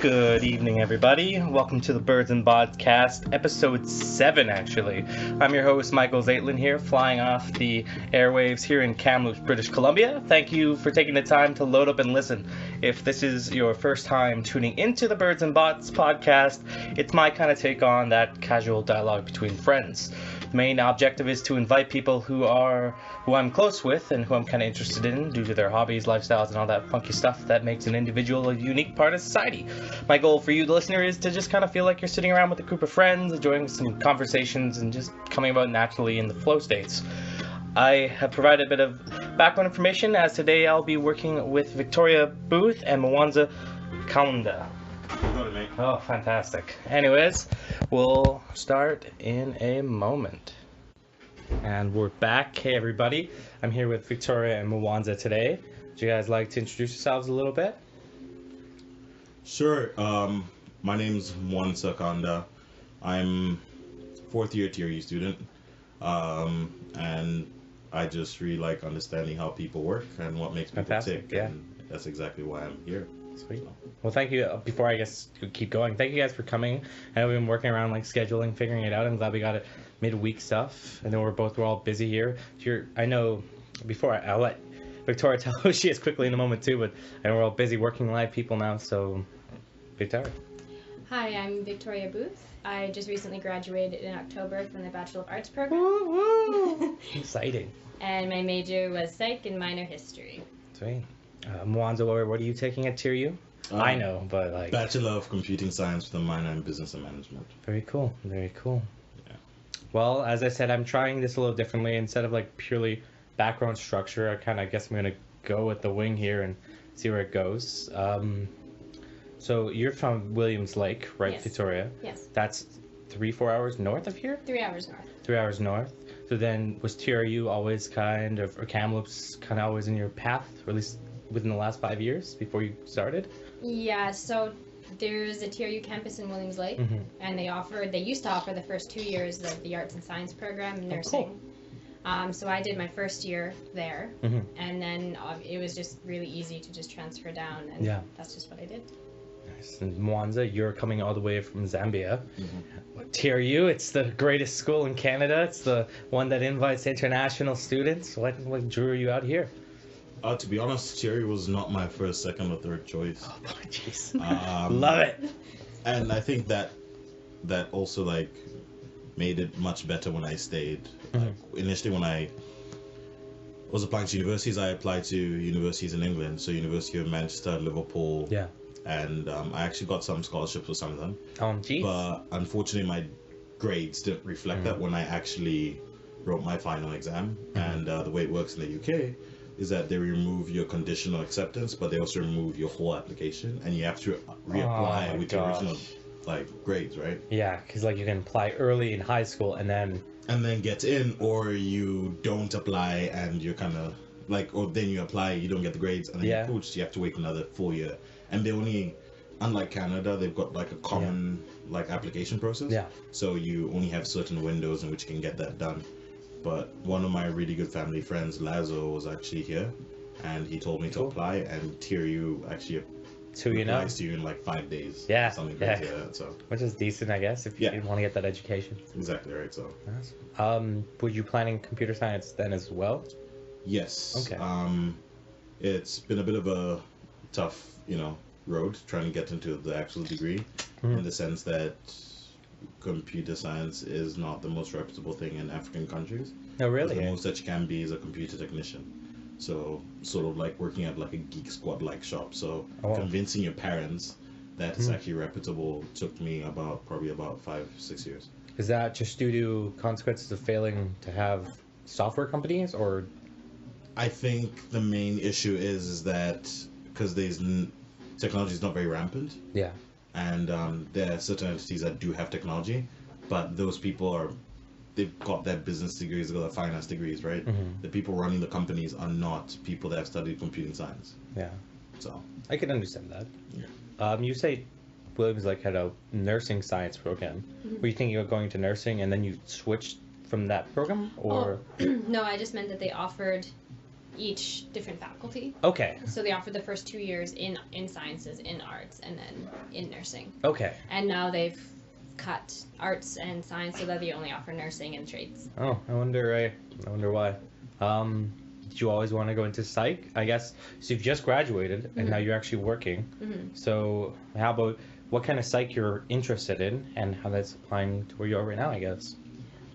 Good evening, everybody. Welcome to the Birds and Bods Podcast, episode 7, actually. I'm your host, Michael Zaitlin here, flying off the airwaves here in Kamloops, British Columbia. Thank you for taking the time to load up and listen. If this is your first time tuning into the Birds and Bods Podcast, it's my kind of take on that casual dialogue between friends. The main objective is to invite people who I'm close with and who I'm kind of interested in due to their hobbies, lifestyles, and all that funky stuff that makes an individual a unique part of society. My goal for you, the listener, is to just kind of feel like you're sitting around with a group of friends, enjoying some conversations, and just coming about naturally in the flow states. I have provided a bit of background information, as today I'll be working with Victoria Booth and Mwansa Kaunda. Oh, fantastic. Anyways, we'll start in a moment. And we're back. Hey, everybody. I'm here with Victoria and Mwansa today. Would you guys like to introduce yourselves a little bit? Sure. My name's Mwansa Kaunda. I'm fourth year TRU student. And I just really like understanding how people work and what makes people tick. Yeah. And that's exactly why I'm here. Sweet. Well, thank you. Before I guess keep going, thank you guys for coming. I know we've been working around like scheduling, figuring it out. I'm glad we got it midweek stuff. I know we're all busy here. I know before I'll let Victoria tell who she is quickly in a moment too, but I know we're all busy working live people now. So, Victoria. Hi, I'm Victoria Booth. I just recently graduated in October from the Bachelor of Arts program. Woo-woo. Exciting. And my major was Psych and minor History. Sweet. Mwansa, what are you taking at TRU? I know, but like... Bachelor of Computing Science with a minor in Business and Management. Very cool. Very cool. Yeah. Well, as I said, I'm trying this a little differently. Instead of like purely background structure, I guess I'm going to go with the wing here and see where it goes. So you're from Williams Lake, right, Yes. Victoria? Yes. That's 3-4 hours north of here? 3 hours north. 3 hours north. So then was TRU always or Kamloops kind of always in your path, or at least within the last 5 years before you started? Yeah, so there's a TRU campus in Williams Lake, and they used to offer the first 2 years of the Arts and Science program in nursing. Cool. So I did my first year there, and then it was just really easy to just transfer down, and that's just what I did. Nice. And Mwansa, you're coming all the way from Zambia. TRU, it's the greatest school in Canada. It's the one that invites international students. What drew you out here? To be honest, TRU was not my first, second, or third choice. Oh, jeez. Love it. And I think that also like made it much better when I stayed. Initially, when I was applying to universities, I applied to universities in England. So University of Manchester, Liverpool. Yeah. And I actually got some scholarships for some of them. Geez. But unfortunately, my grades didn't reflect that when I actually wrote my final exam. And the way it works in the UK is that they remove your conditional acceptance, but they also remove your whole application, and you have to reapply with your original grades, right? Yeah, because like you can apply early in high school and then get in, or you don't apply and you're kind of or then you apply, you don't get the grades, and then you're poached. You have to wait another 4 year. And they only, unlike Canada, they've got like a common application process. Yeah. So you only have certain windows in which you can get that done. But one of my really good family friends, Lazo, was actually here, and he told me to apply, and TRU actually applies to you in like 5 days. Yeah. Something crazy like that. So. Which is decent, I guess, if you want to get that education. Exactly right. So. Nice. Were you planning computer science then as well? Yes. Okay. It's been a bit of a tough, road trying to get into the actual degree, in the sense that computer science is not the most reputable thing in African countries. Oh, really? The most that you can be is a computer technician. So sort of like working at like a geek squad like shop. So convincing your parents that it's actually reputable took me probably about 5-6 years. Is that just due to consequences of failing to have software companies, or? I think the main issue is that because technology is not very rampant. Yeah. And there are certain entities that do have technology, but those people they've got their business degrees, they've got their finance degrees, right? The people running the companies are not people that have studied computing science. Yeah. So. I can understand that. Yeah. You say Williams had a nursing science program. Were you thinking of going to nursing and then you switched from that program, or? No, I just meant that they offered each different faculty. Okay. So they offer the first 2 years in sciences, in arts, and then in nursing. Okay. And now they've cut arts and science so that they only offer nursing and trades. Oh, I wonder why. Did you always want to go into psych? I guess, so you've just graduated and now you're actually working. So how about, what kind of psych you're interested in and how that's applying to where you are right now, I guess?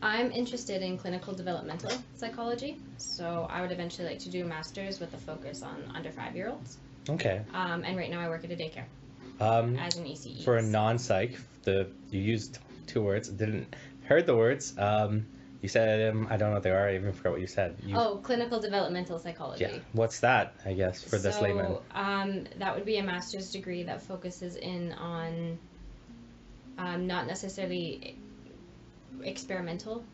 I'm interested in clinical developmental psychology, so I would eventually like to do a master's with a focus on under 5-year-olds. Okay. And right now I work at a daycare as an ECE. For a non-psych, you used 2 words. Didn't heard the words. You said I don't know what they are. I even forgot what you said. Clinical developmental psychology. Yeah. What's that? I guess for this layman. That would be a master's degree that focuses in on not necessarily experimental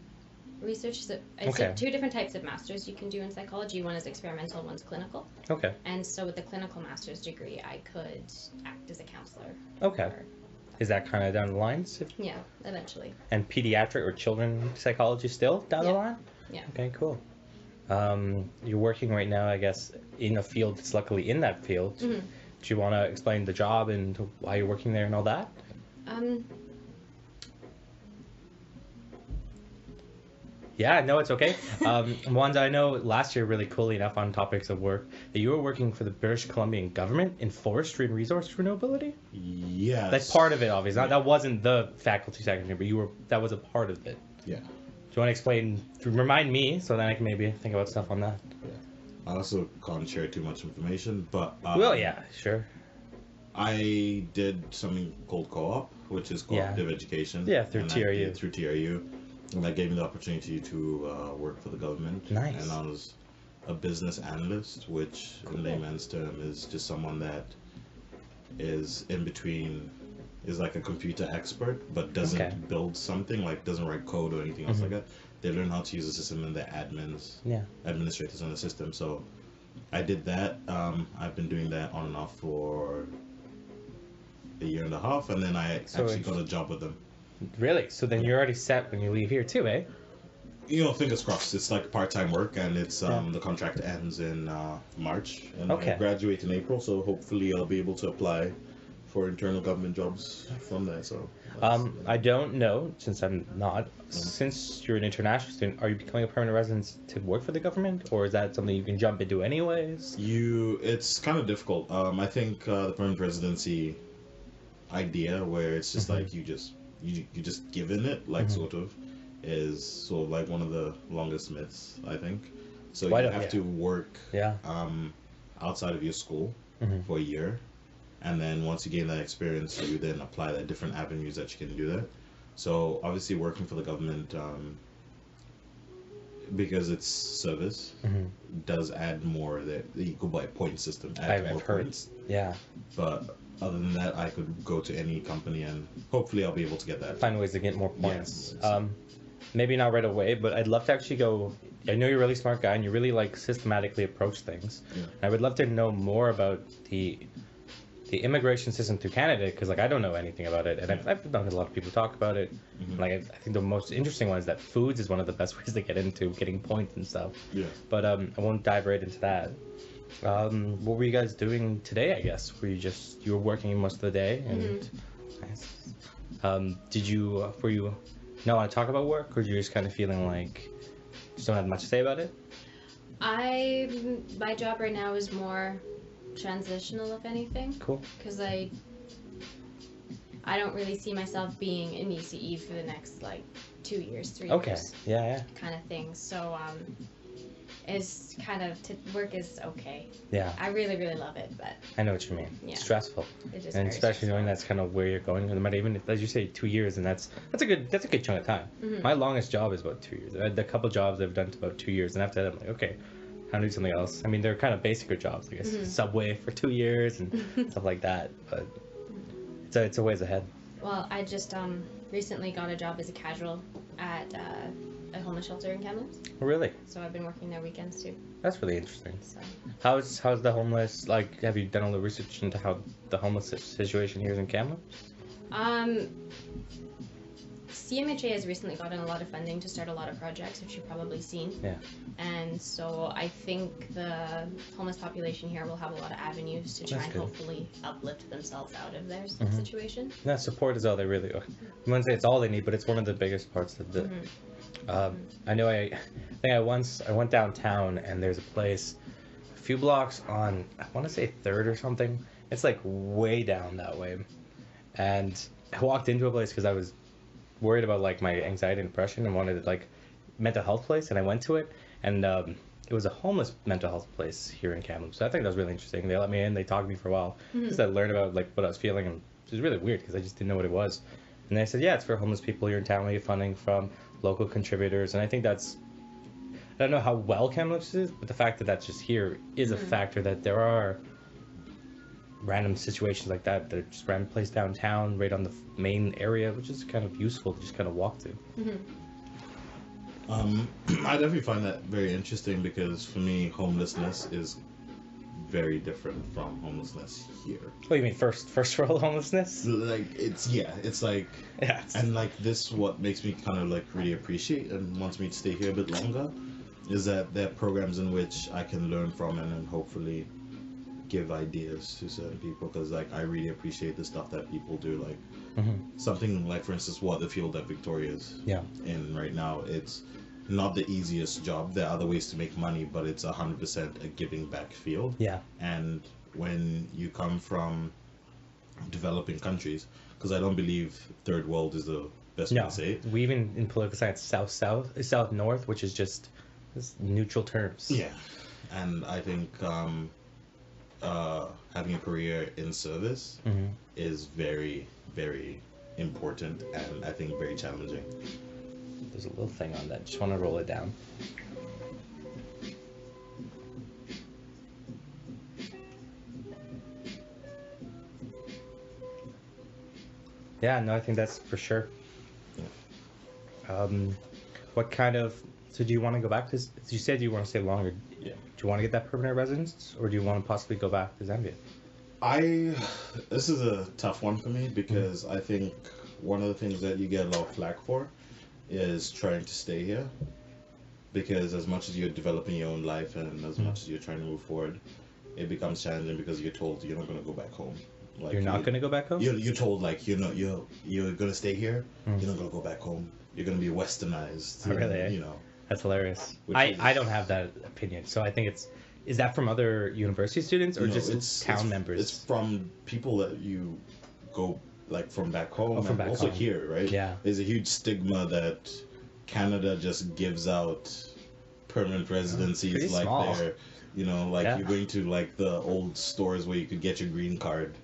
research. So it's Okay. 2 different types of masters you can do in psychology. One is experimental, one's clinical. Okay. And so with the clinical master's degree, I could act as a counselor. Okay. Is that kind of down the lines? Yeah, eventually. And pediatric or children psychology still down the line? Yeah. Okay, cool. You're working right now, I guess, in a field that's luckily in that field. Do you want to explain the job and why you're working there and all that? Yeah, no, it's okay. Wanda, I know last year, really coolly enough, on topics of work, that you were working for the British Columbian government in forestry and resource renewability? Yes. That's part of it, obviously. That wasn't the faculty section, but that was a part of it. Yeah. Do you want to explain, remind me, so then I can maybe think about stuff on that? Yeah. I also can't share too much information, but... well, yeah, sure. I did something called co-op, which is cooperative education. Yeah, through TRU. Through TRU. And that gave me the opportunity to work for the government. Nice. And I was a business analyst, which in layman's term is just someone that is in between, is like a computer expert, but doesn't build something, like doesn't write code or anything else like that. They learn how to use the system and they're administrators on the system. So I did that. I've been doing that on and off for a year and a half, and then I actually got a job with them. Really? So then you're already set when you leave here too, eh? You know, fingers crossed. It's like part-time work, and it's the contract ends in March, and I graduate in April. So hopefully, I'll be able to apply for internal government jobs from there. So I don't know, since I'm not. Since you're an international student, are you becoming a permanent resident to work for the government, or is that something you can jump into anyways? It's kind of difficult. I think the permanent residency idea, where it's just like you just given it, like sort of, is sort of like one of the longest myths, I think. So you have to work outside of your school for a year, and then once you gain that experience, you then apply the different avenues that you can do that. So obviously working for the government, because it's service, does add more. That you go by point system, add more points. Yeah. But other than that, I could go to any company and hopefully I'll be able to get that. Find ways to get more points. Yes. Maybe not right away, but I'd love to actually go. I know you're a really smart guy and you really like systematically approach things. Yeah. I would love to know more about the immigration system through Canada, because like I don't know anything about it, and I've known a lot of people talk about it. Like I think the most interesting one is that foods is one of the best ways to get into getting points and stuff. Yeah. But I won't dive right into that. What were you guys doing today? I guess were you were working most of the day, and did you not want to talk about work, or you're just kind of feeling like just don't have much to say about it? My job right now is more transitional, if anything. Cool. Because I don't really see myself being an ECE for the next like 2 years, 3 years. Okay. Yeah. Kind of thing. So it's kind of work is okay. Yeah. I really, really love it, but I know what you mean. Yeah. It's stressful. It is and especially knowing that's kind of where you're going. No matter even if, as you say, 2 years, and that's a good chunk of time. My longest job is about 2 years. I had a couple jobs I've done to about 2 years, and after that I'm like, okay, I'll do something else. I mean, they're kind of basicer jobs, I guess. Subway for 2 years and stuff like that, but it's a ways ahead. Well, I just recently got a job as a casual at a homeless shelter in Kamloops. Really? So I've been working there weekends too. That's really interesting. So. How's the homeless, like, have you done all the research into how the homeless situation here is in Kamloops? CMHA has recently gotten a lot of funding to start a lot of projects, which you've probably seen. Yeah. And so I think the homeless population here will have a lot of avenues to try That's and good. hopefully uplift themselves out of their Mhm. situation. That support is all they really. I wouldn't say it's all they need, but it's one of the biggest parts of the. I know. I think I went downtown, and there's a place, a few blocks on. I want to say Third or something. It's like way down that way, and I walked into a place because I was worried about like my anxiety and depression and wanted like mental health place, and I went to it, and it was a homeless mental health place here in Kamloops. So I think that was really interesting. They let me in, they talked to me for a while, just to learn about like what I was feeling, and it was really weird because I just didn't know what it was. And they said, yeah, it's for homeless people here in town. We get funding from local contributors, and I think that's. I don't know how well Kamloops is, but the fact that that's just here is a factor that there are random situations like that are just random place downtown right on the main area, which is kind of useful to just kind of walk to. I definitely find that very interesting because for me, homelessness is very different from homelessness here. Oh, you mean first world homelessness? Like it's like Yeah. and like this what makes me kind of like really appreciate and wants me to stay here a bit longer is that there are programs in which I can learn from and then hopefully give ideas to certain people because like I really appreciate the stuff that people do, like something like for instance what the field that Victoria's in right now. It's not the easiest job. There are other ways to make money, but it's 100% a giving back field. Yeah. And when you come from developing countries, because I don't believe third world is the best way to say it. We even in political science south north, which is just neutral terms. Yeah. And I think having a career in service is very, very important and I think very challenging. There's a little thing on that. Just want to roll it down. Yeah, no, I think that's for sure. What kind of... So do you want to go back to... You said you want to stay longer. Yeah. Do you want to get that permanent residence? Or do you want to possibly go back to Zambia? This is a tough one for me because I think one of the things that you get a lot of flack for is trying to stay here. Because as much as you're developing your own life and as much as you're trying to move forward, it becomes challenging because you're told you're not going to go back home. Like You're not going to go back home? You're told like you're going to stay here. You're not going to go back home. You're going to be westernized. Oh, really? You know. That's hilarious. Which I don't have that opinion, so I think it's... Is that from other university students or No, just town members? It's from people that you go like from back home from and back also home. here, right? Yeah. There's a huge stigma that Canada just gives out permanent residencies pretty like small. they're, you know, like Yeah. you're going to like the old stores where you could get your green card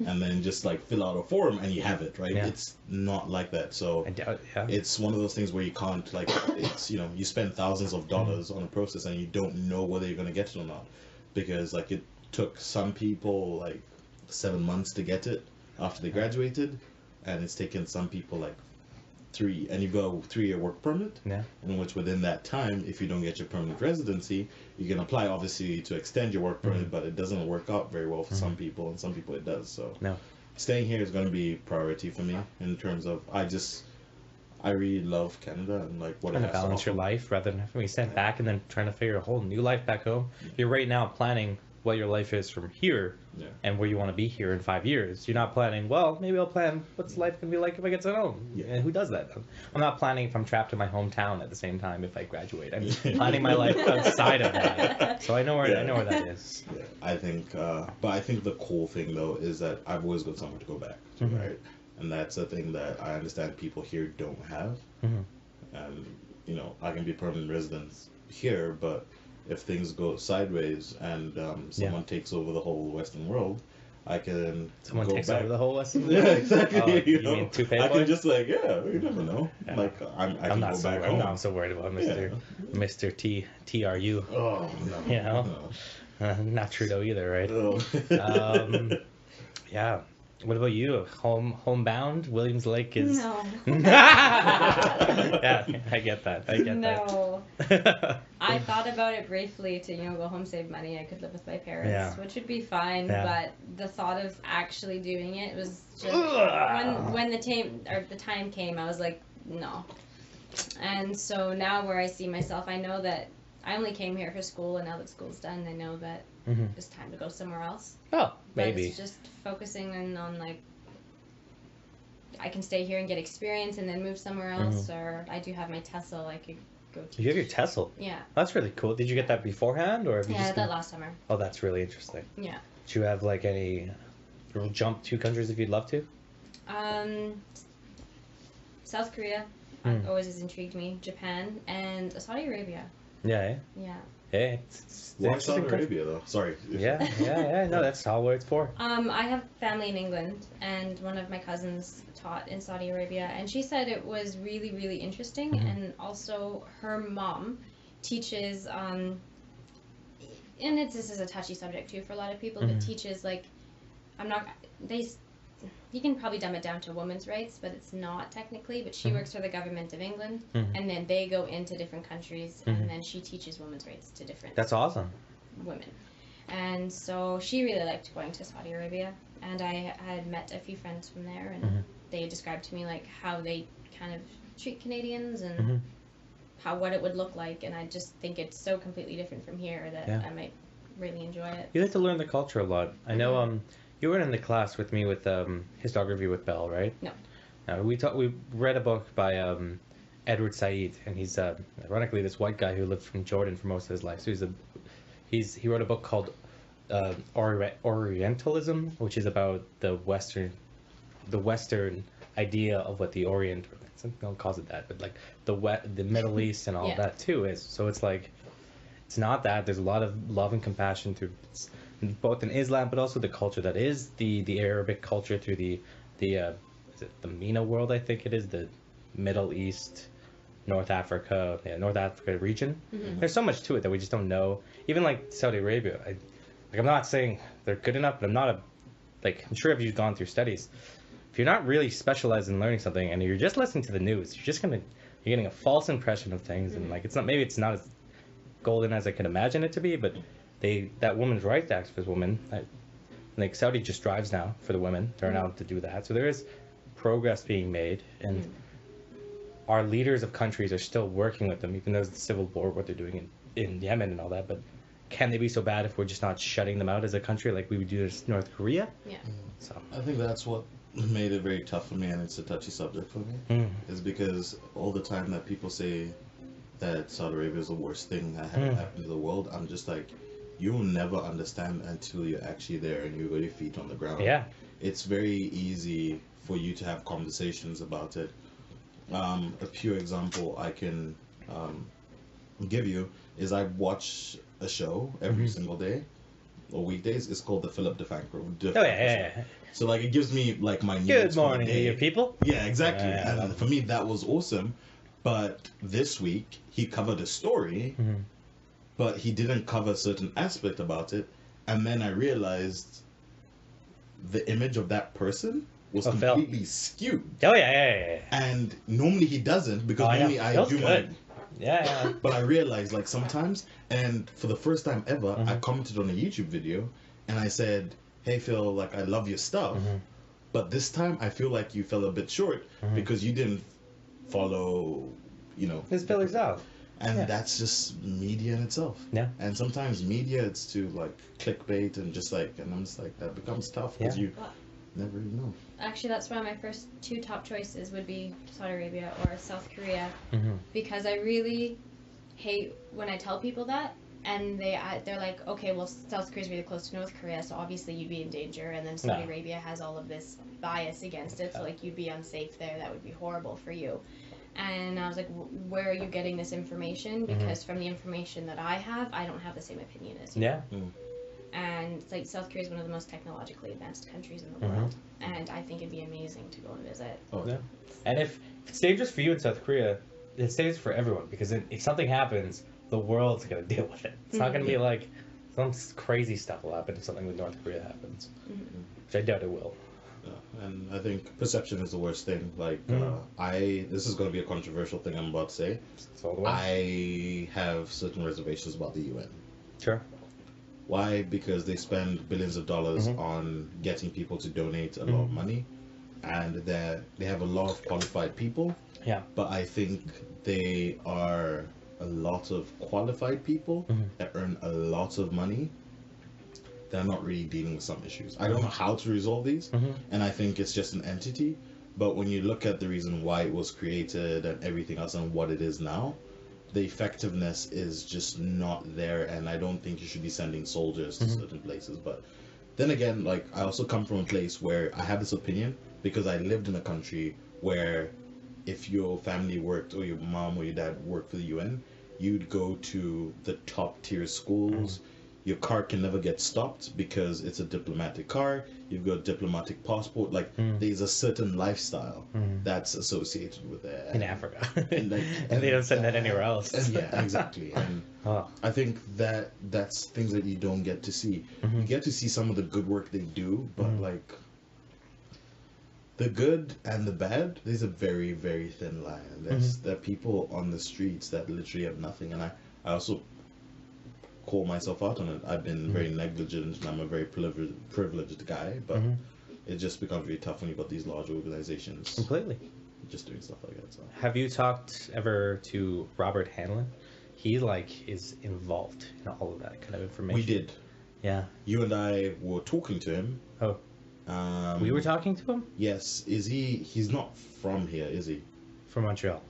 and then just like fill out a form and you have it, right? Yeah. It's not like that. So I doubt, yeah. it's one of those things where you can't like it's, you know, you spend thousands of dollars on a process and you don't know whether you're going to get it or not because like it took some people like 7 months to get it after they graduated and it's taken some people like 3, and you've got a 3-year work permit, Yeah. in which within that time, if you don't get your permanent residency, you can apply obviously to extend your work permit, but it doesn't work out very well for some people, and some people it does. So No. staying here is going to be priority for me in terms of I really love Canada and like what it Trying to has to balance your offer. life rather than having to be sent back and then trying to figure a whole new life back home. You're right now planning what your life is from here Yeah. and where you want to be here in 5 years. You're not planning, well, maybe I'll plan what's life going to be like if I get to home. Yeah. And who does that? I'm not planning if I'm trapped in my hometown at the same time if I graduate. I'm planning my life outside of that. So I know where that is. Yeah, I think, but I think the cool thing though is that I've always got somewhere to go back to, Mhm. right? And that's a thing that I understand people here don't have. Mhm. And you know, I can be permanent resident here, but if things go sideways and someone takes over the whole Western world, I can Someone go takes back. over the whole Western Yeah, exactly. Oh, you you know? mean toupee I boy? can just like, yeah, you never know. Yeah. Like I I'm can not go so back worried. home. I'm so worried about Mr. TRU. Oh no. You know? No. Not Trudeau either, right? Oh. Yeah. What about you? Homebound? Williams Lake is... No. Yeah, I get that. No. I thought about it briefly to, go home, save money. I could live with my parents, Yeah. which would be fine. Yeah. But the thought of actually doing it was just Ugh. when the time came, I was like, no. And so now where I see myself, I know that I only came here for school, and now that school's done, I know that it's time to go somewhere else. Oh, But maybe. it's just focusing on like, I can stay here and get experience and then move somewhere else, or I do have my TESOL, I could go teach. You have your TESOL. Yeah. That's really cool. Did you get that beforehand, or have you Yeah, just that last summer. Oh, that's really interesting. Yeah. Do you have like any jump to countries if you'd love to? South Korea always has intrigued me. Japan and Saudi Arabia. Yeah. Eh? Yeah. Hey, it's an Why interesting Saudi country. Arabia though? Sorry. Yeah. No, that's all what it's for. I have family in England, and one of my cousins taught in Saudi Arabia, and she said it was really, really interesting. And also, her mom teaches, and this is a touchy subject too for a lot of people, but teaches like, you can probably dumb it down to women's rights, but it's not technically. But she works for the government of England, and then they go into different countries, and then she teaches women's rights to different. That's awesome. Women. And so she really liked going to Saudi Arabia, and I had met a few friends from there, and they described to me like how they kind of treat Canadians and what it would look like, and I just think it's so completely different from here that I might really enjoy it. You like to learn the culture a lot. I know. You were in the class with me with histography with Belle, right? No. We read a book by Edward Said, and he's ironically this white guy who lived from Jordan for most of his life. So he wrote a book called Orientalism, which is about the Western idea of what the Orient, some don't call it that, but like the Middle East and all that too is. So it's like, it's not that. There's a lot of love and compassion through both in Islam, but also the culture that is the Arabic culture through the is it the MENA world, I think it is, the Middle East, North Africa region. There's so much to it that we just don't know. Even like Saudi Arabia, I'm not saying they're good enough, but I'm sure if you've gone through studies, if you're not really specialized in learning something and you're just listening to the news, you're getting a false impression of things, and like it's not as golden as I could imagine it to be, but that women's rights act for women, like Saudi just drives now for the women, they're allowed to do that, so there is progress being made, and our leaders of countries are still working with them, even though it's the civil war, what they're doing in Yemen and all that, but can they be so bad if we're just not shutting them out as a country like we would do in North Korea? Yeah. So I think that's what made it very tough for me, and it's a touchy subject for me, is because all the time that people say that Saudi Arabia is the worst thing that happened to the world, I'm just like, you'll never understand until you're actually there and you got your feet on the ground. Yeah. It's very easy for you to have conversations about it. A pure example I can give you is I watch a show every single day or weekdays. It's called the Philip DeFranco. yeah. So like it gives me like my news Good for the morning, day. you people. Yeah, exactly. Yeah. And for me that was awesome. But this week he covered a story, but he didn't cover a certain aspect about it. And then I realized the image of that person was completely skewed. Oh yeah. And normally he doesn't, because I know. normally I Feels do good. my... Yeah. But I realized like sometimes, and for the first time ever, I commented on a YouTube video and I said, hey Phil, like I love your stuff, but this time I feel like you fell a bit short because you didn't follow, His pillars out. and that's just media in itself. Yeah. And sometimes media, it's to like clickbait and just like, and I'm just like, that becomes tough because you never even know. Actually, that's why my first two top choices would be Saudi Arabia or South Korea, because I really hate when I tell people that, and they're like, okay, well, South Korea's really close to North Korea, so obviously you'd be in danger, and then Saudi Arabia has all of this bias against it, so like you'd be unsafe there, that would be horrible for you. And I was like, where are you getting this information? Because from the information that I have, I don't have the same opinion as you. Yeah. And it's like South Korea is one of the most technologically advanced countries in the world, and I think it'd be amazing to go and visit. Oh Yeah. And if it's dangerous for you in South Korea, it's dangerous for everyone, because if something happens, the world's gonna deal with it. It's not gonna be like some crazy stuff will happen if something with North Korea happens, which I doubt it will. And I think perception is the worst thing. Like, this is going to be a controversial thing I'm about to say. It's all the way. I have certain reservations about the UN. Sure. Why? Because they spend billions of dollars on getting people to donate a lot of money. and they have a lot of qualified people. Yeah. But I think they are a lot of qualified people that earn a lot of money. They're not really dealing with some issues. I don't know how to resolve these, and I think it's just an entity. But when you look at the reason why it was created and everything else and what it is now, the effectiveness is just not there, and I don't think you should be sending soldiers to certain places. But then again, like, I also come from a place where I have this opinion because I lived in a country where if your family worked or your mom or your dad worked for the UN, you'd go to the top tier schools. Your car can never get stopped because it's a diplomatic car. You've got a diplomatic passport. Like, there's a certain lifestyle that's associated with it. In Africa. And they don't send that anywhere else. Yeah, exactly. And I think that's things that you don't get to see. You get to see some of the good work they do, but like, the good and the bad, there's a very, very thin line. There are people on the streets that literally have nothing, and I also call myself out on it. I've been very negligent, and I'm a very privileged guy, but it just becomes really tough when you've got these large organizations Completely. just doing stuff like that. So. Have you talked ever to Robert Hanlon? He is involved in all of that kind of information. We did. Yeah. You and I were talking to him. Oh. We were talking to him? Yes. He's not from here, is he? From Montreal.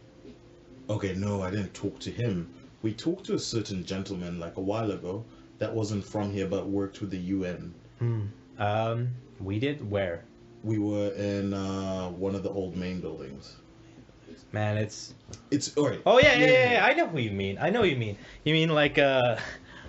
Okay, no, I didn't talk to him. We talked to a certain gentleman like a while ago that wasn't from here but worked with the UN. We did? Where? We were in one of the old main buildings. Man, it's alright. Oh yeah. I know who you mean. You mean like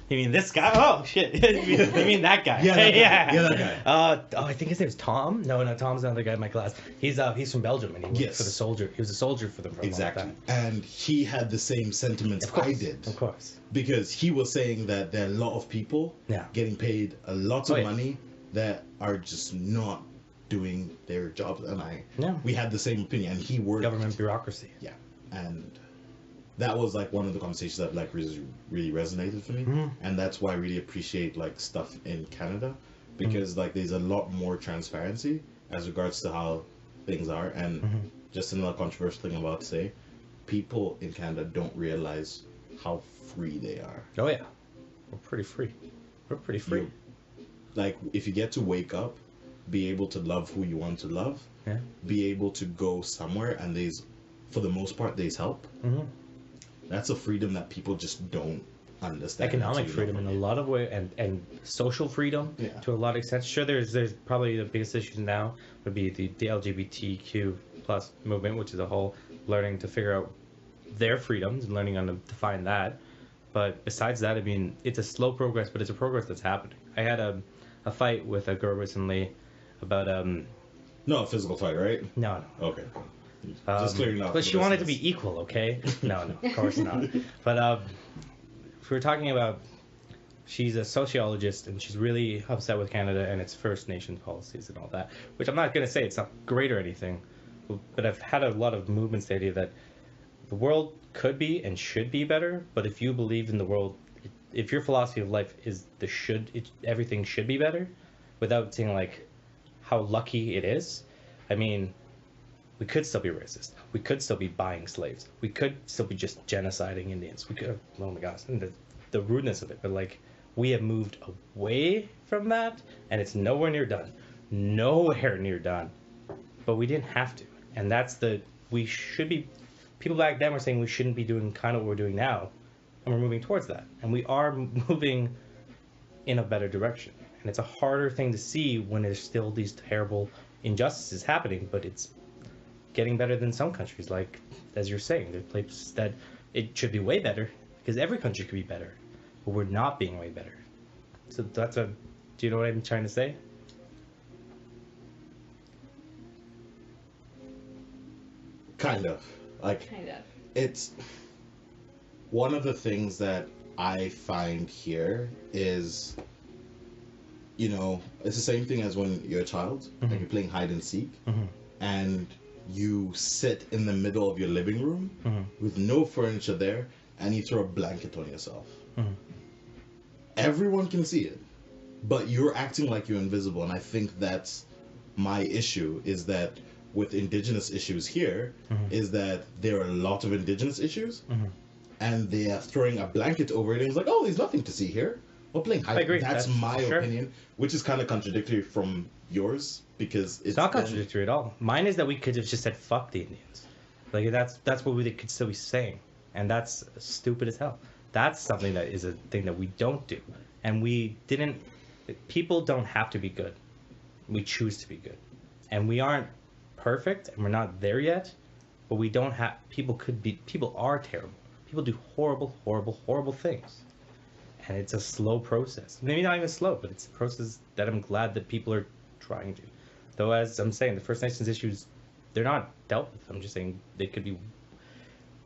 you mean this guy? Oh shit. You mean that guy? Yeah, that guy. I think his name's Tom. No, Tom's not the guy in my class. He's from Belgium, and he worked for the soldier. He was a soldier for them for a long time. And he had the same sentiments I did. Of course. Because he was saying that there are a lot of people getting paid a lot of money that are just not doing their jobs, and we had the same opinion, and he worked government bureaucracy. Yeah, and that was like one of the conversations that like really resonated for me, and that's why I really appreciate like stuff in Canada, because like there's a lot more transparency as regards to how things are, and just another controversial thing I'm about to say, people in Canada don't realize how free they are. Oh yeah, we're pretty free. Like, if you get to wake up, be able to love who you want to love, be able to go somewhere, and for the most part, there's help. That's a freedom that people just don't understand. Economic freedom in a lot of ways, and social freedom to a lot of extent. Sure, there's probably the biggest issues now would be the LGBTQ plus movement, which is a whole learning to figure out their freedoms and learning on to define that. But besides that, I mean, it's a slow progress, but it's a progress that's happening. I had a fight with a girl recently about No, a physical fight, right? No. Okay. Just clearing up. But she wanted to be equal, okay? No, of course not. But we were talking about, she's a sociologist, and she's really upset with Canada and its First Nations policies and all that, which I'm not going to say it's not great or anything, but I've had a lot of movements stating that the world could be and should be better, but if you believe in the world, if your philosophy of life is everything should be better, without saying like how lucky it is, I mean, we could still be racist. We could still be buying slaves. We could still be just genociding Indians. We could, oh my gosh, and the rudeness of it. But like, we have moved away from that, and it's nowhere near done. Nowhere near done. But we didn't have to. And we should be, people back then were saying we shouldn't be doing kind of what we're doing now. And we're moving towards that. And we are moving in a better direction. And it's a harder thing to see when there's still these terrible injustices happening, but it's getting better than some countries, like as you're saying, there are places that it should be way better, because every country could be better, but we're not being way better. So do you know what I'm trying to say? Kind of. It's one of the things that I find here is, it's the same thing as when you're a child, like you're playing hide and seek, and you sit in the middle of your living room with no furniture there, and you throw a blanket on yourself. Everyone can see it, but you're acting like you're invisible, and I think that's my issue, is that with Indigenous issues here is that there are a lot of Indigenous issues, and they are throwing a blanket over it, and it's like, oh, there's nothing to see here. Well, playing hide. I agree. That's my sure. opinion, which is kind of contradictory from yours, because It's not contradictory at all. Mine is that we could have just said fuck the Indians. Like that's what we could still be saying, and that's stupid as hell. That's something that is a thing that we don't do, and we didn't. People don't have to be good. We choose to be good, and we aren't perfect, and we're not there yet. But we don't have. People are terrible. People do horrible, horrible, horrible things, and it's a slow process. Maybe not even slow, but it's a process that I'm glad that people are trying to. Though, as I'm saying, the First Nations issues, they're not dealt with. I'm just saying they could be.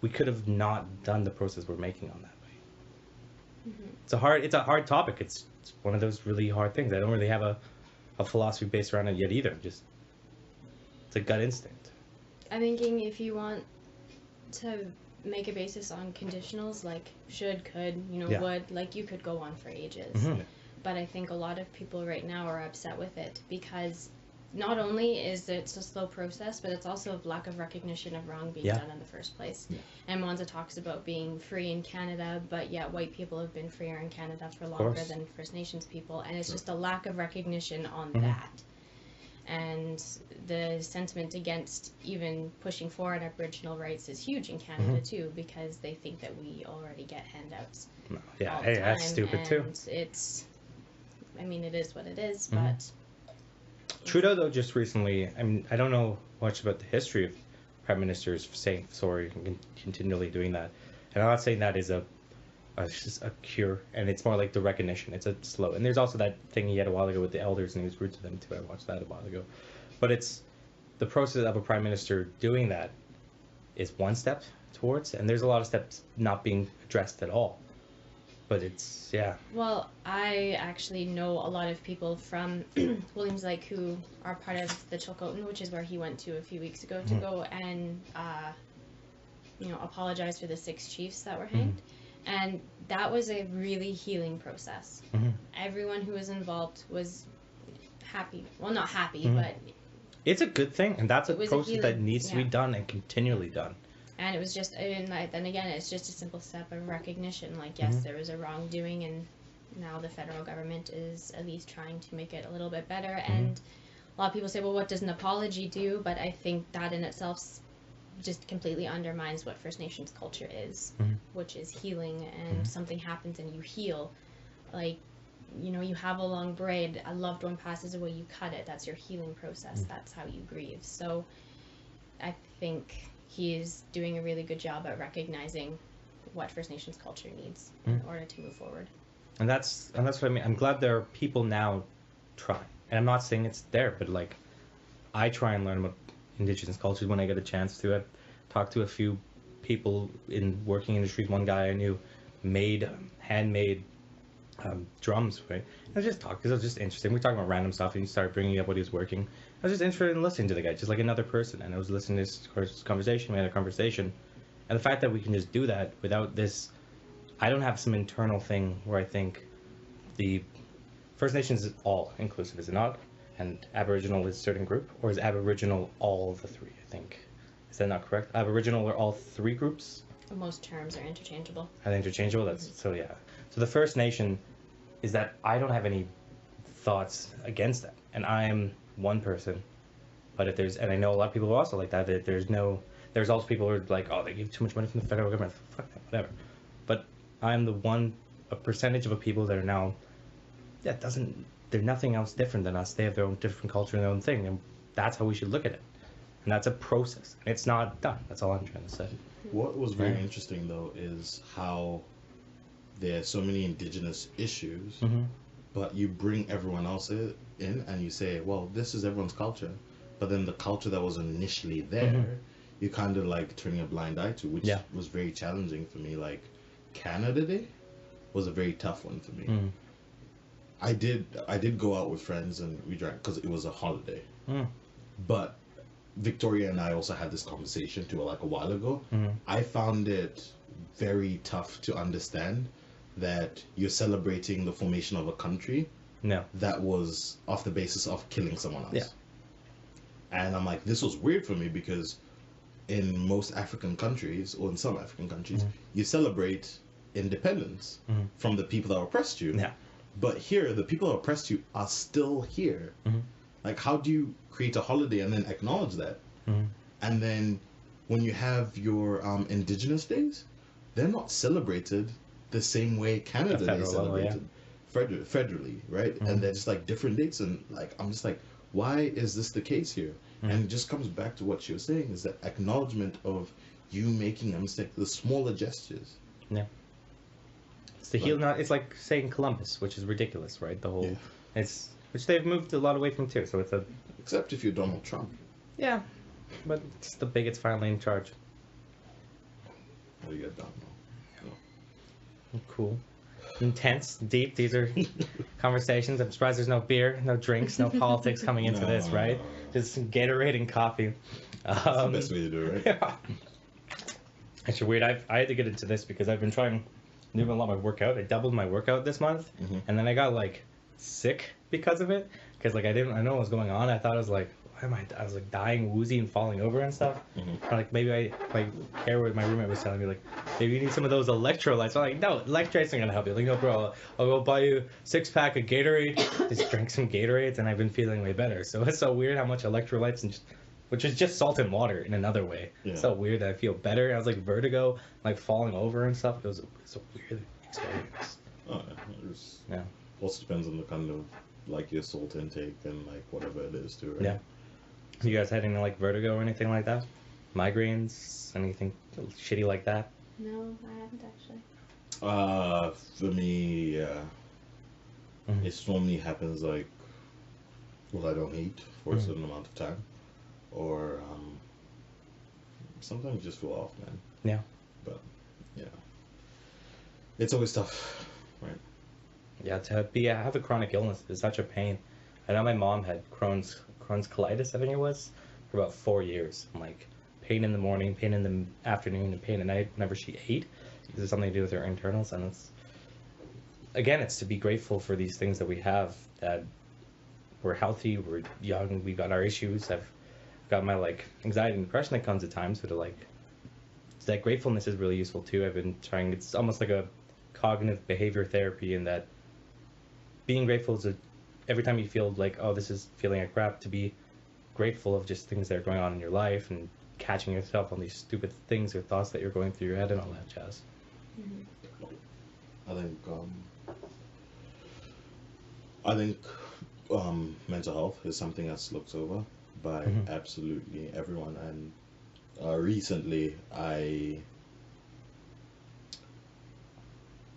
We could have not done the process we're making on that way. It's a hard topic. It's one of those really hard things. I don't really have a philosophy based around it yet either. Just it's a gut instinct. I'm thinking if you want to make a basis on conditionals like should, could, would, like you could go on for ages. But I think a lot of people right now are upset with it because not only is it a slow process, but it's also a lack of recognition of wrong being done in the first place. And Mwansa talks about being free in Canada, but yet white people have been freer in Canada for longer than First Nations people, and it's just a lack of recognition on that. And the sentiment against even pushing forward Aboriginal rights is huge in Canada too, because they think that we already get handouts. Yeah, hey, that's stupid too. It's, I mean, it is what it is, but. Trudeau, though, just recently, I mean, I don't know much about the history of prime ministers saying sorry and continually doing that. And I'm not saying that is just a cure, and it's more like the recognition. It's a slow, and there's also that thing he had a while ago with the elders, and he was rude to them too. I watched that a while ago. But it's the process of a prime minister doing that is one step towards, and there's a lot of steps not being addressed at all. But it's, yeah. Well, I actually know a lot of people from Williams Lake who are part of the Chilcotin, which is where he went to a few weeks ago to go and, apologize for the 6 chiefs that were hanged. And that was a really healing process. Everyone who was involved was happy. Well, not happy, but... It's a good thing, and that's a process that needs to be done and continually done. And it was just, and then again, it's just a simple step of recognition. Like, yes, there was a wrongdoing, and now the federal government is at least trying to make it a little bit better. And a lot of people say, well, what does an apology do? But I think that in itself just completely undermines what First Nations culture is, which is healing. And something happens and you heal. Like, you have a long braid, a loved one passes away, you cut it. That's your healing process. That's how you grieve. So I think he's doing a really good job at recognizing what First Nations culture needs in order to move forward. And that's what I mean. I'm glad there are people now trying. And I'm not saying it's there, but like I try and learn about Indigenous cultures when I get a chance to. I've talked to a few people in working industries. One guy I knew made handmade drums, right? I just talked because it was just interesting. We were talking about random stuff, and he started bringing up what he was working. I was just interested in listening to the guy, just like another person. And I was listening to this conversation. We had a conversation, and the fact that we can just do that without this, I don't have some internal thing where I think the First Nations is all inclusive, is it not? And Aboriginal is a certain group, or is Aboriginal all the three? I think is that not correct? Aboriginal are all 3 groups. Most terms are interchangeable. Are they interchangeable? That's so yeah. So the First Nation is that I don't have any thoughts against that, and I'm one person. But if there's, and I know a lot of people who are also like that, that there's also people who are like, oh, they give too much money from the federal government, fuck that, whatever. But I'm a percentage of a people that are now, they're nothing else different than us. They have their own different culture and their own thing, and that's how we should look at it. And that's a process. And it's not done. That's all I'm trying to say. What was very interesting, though, is how there are so many Indigenous issues, but you bring everyone else in and you say, well, this is everyone's culture. But then the culture that was initially there, you kind of like turning a blind eye to, which was very challenging for me. Like, Canada Day was a very tough one for me. I did go out with friends and we drank because it was a holiday. But Victoria and I also had this conversation too, like a while ago. I found it very tough to understand that you're celebrating the formation of a country that was off the basis of killing someone else. And I'm like, this was weird for me because in most African countries, or in some African countries, you celebrate independence from the people that oppressed you. Yeah. But here, the people that oppressed you are still here. Like, how do you create a holiday and then acknowledge that? And then when you have your Indigenous days, they're not celebrated the same way Canada Day is celebrated. Federally, right? And they're just like different dates. And like, I'm just like, why is this the case here? And it just comes back to what she was saying, is that acknowledgement of you making a mistake, the smaller gestures. Yeah. It's the heel. Not. It's like saying Columbus, which is ridiculous, right? The whole. It's which they've moved a lot away from too. So it's a. Except if you're Donald Trump. Yeah, but it's the bigot's finally in charge. What do you get done? No. Cool. Intense, deep. These are conversations. I'm surprised there's no beer, no drinks, no politics coming into this, right? Just some Gatorade and coffee. That's the best way to do it, right? Yeah. Actually, weird. I had to get into this because I've been trying doing a lot of my workout. I doubled my workout this month, and then I got like sick because of it. Because like I know what was going on. I thought I was like, why am I was like dying, woozy, and falling over and stuff. Or, like maybe my roommate was telling me like, maybe you need some of those electrolytes. I'm like, no, electrolytes aren't gonna help you. Like, no, bro, I'll go buy you 6-pack of Gatorade. Just drink some Gatorades, and I've been feeling way better. So it's so weird how much electrolytes and which is just salt and water in another way. Yeah. It's so weird that I feel better. I was like vertigo, like falling over and stuff. It was a weird experience. Oh, yeah. Also depends on the kind of like your salt intake and like whatever it is too, right? Yeah. You guys had any like vertigo or anything like that? Migraines? Anything shitty like that? No, I haven't actually. For me, it normally happens like, well, I don't eat for a certain amount of time, or sometimes you just feel off, man. Yeah. But yeah, it's always tough, right? Yeah, to have a chronic illness is such a pain. I know my mom had Crohn's colitis, I think it was, for about 4 years. And like pain in the morning, pain in the afternoon, and pain at night whenever she ate. Because it's something to do with her internals, and it's to be grateful for these things that we have, that we're healthy, we're young, we got our issues. I've got my like anxiety and depression that comes at times, but that gratefulness is really useful too. I've been trying. It's almost like a cognitive behavior therapy, in that being grateful is every time you feel like, oh, this is feeling like crap, to be grateful of just things that are going on in your life and catching yourself on these stupid things or thoughts that you're going through your head and all that jazz. I think mental health is something that's looked over by absolutely everyone, and recently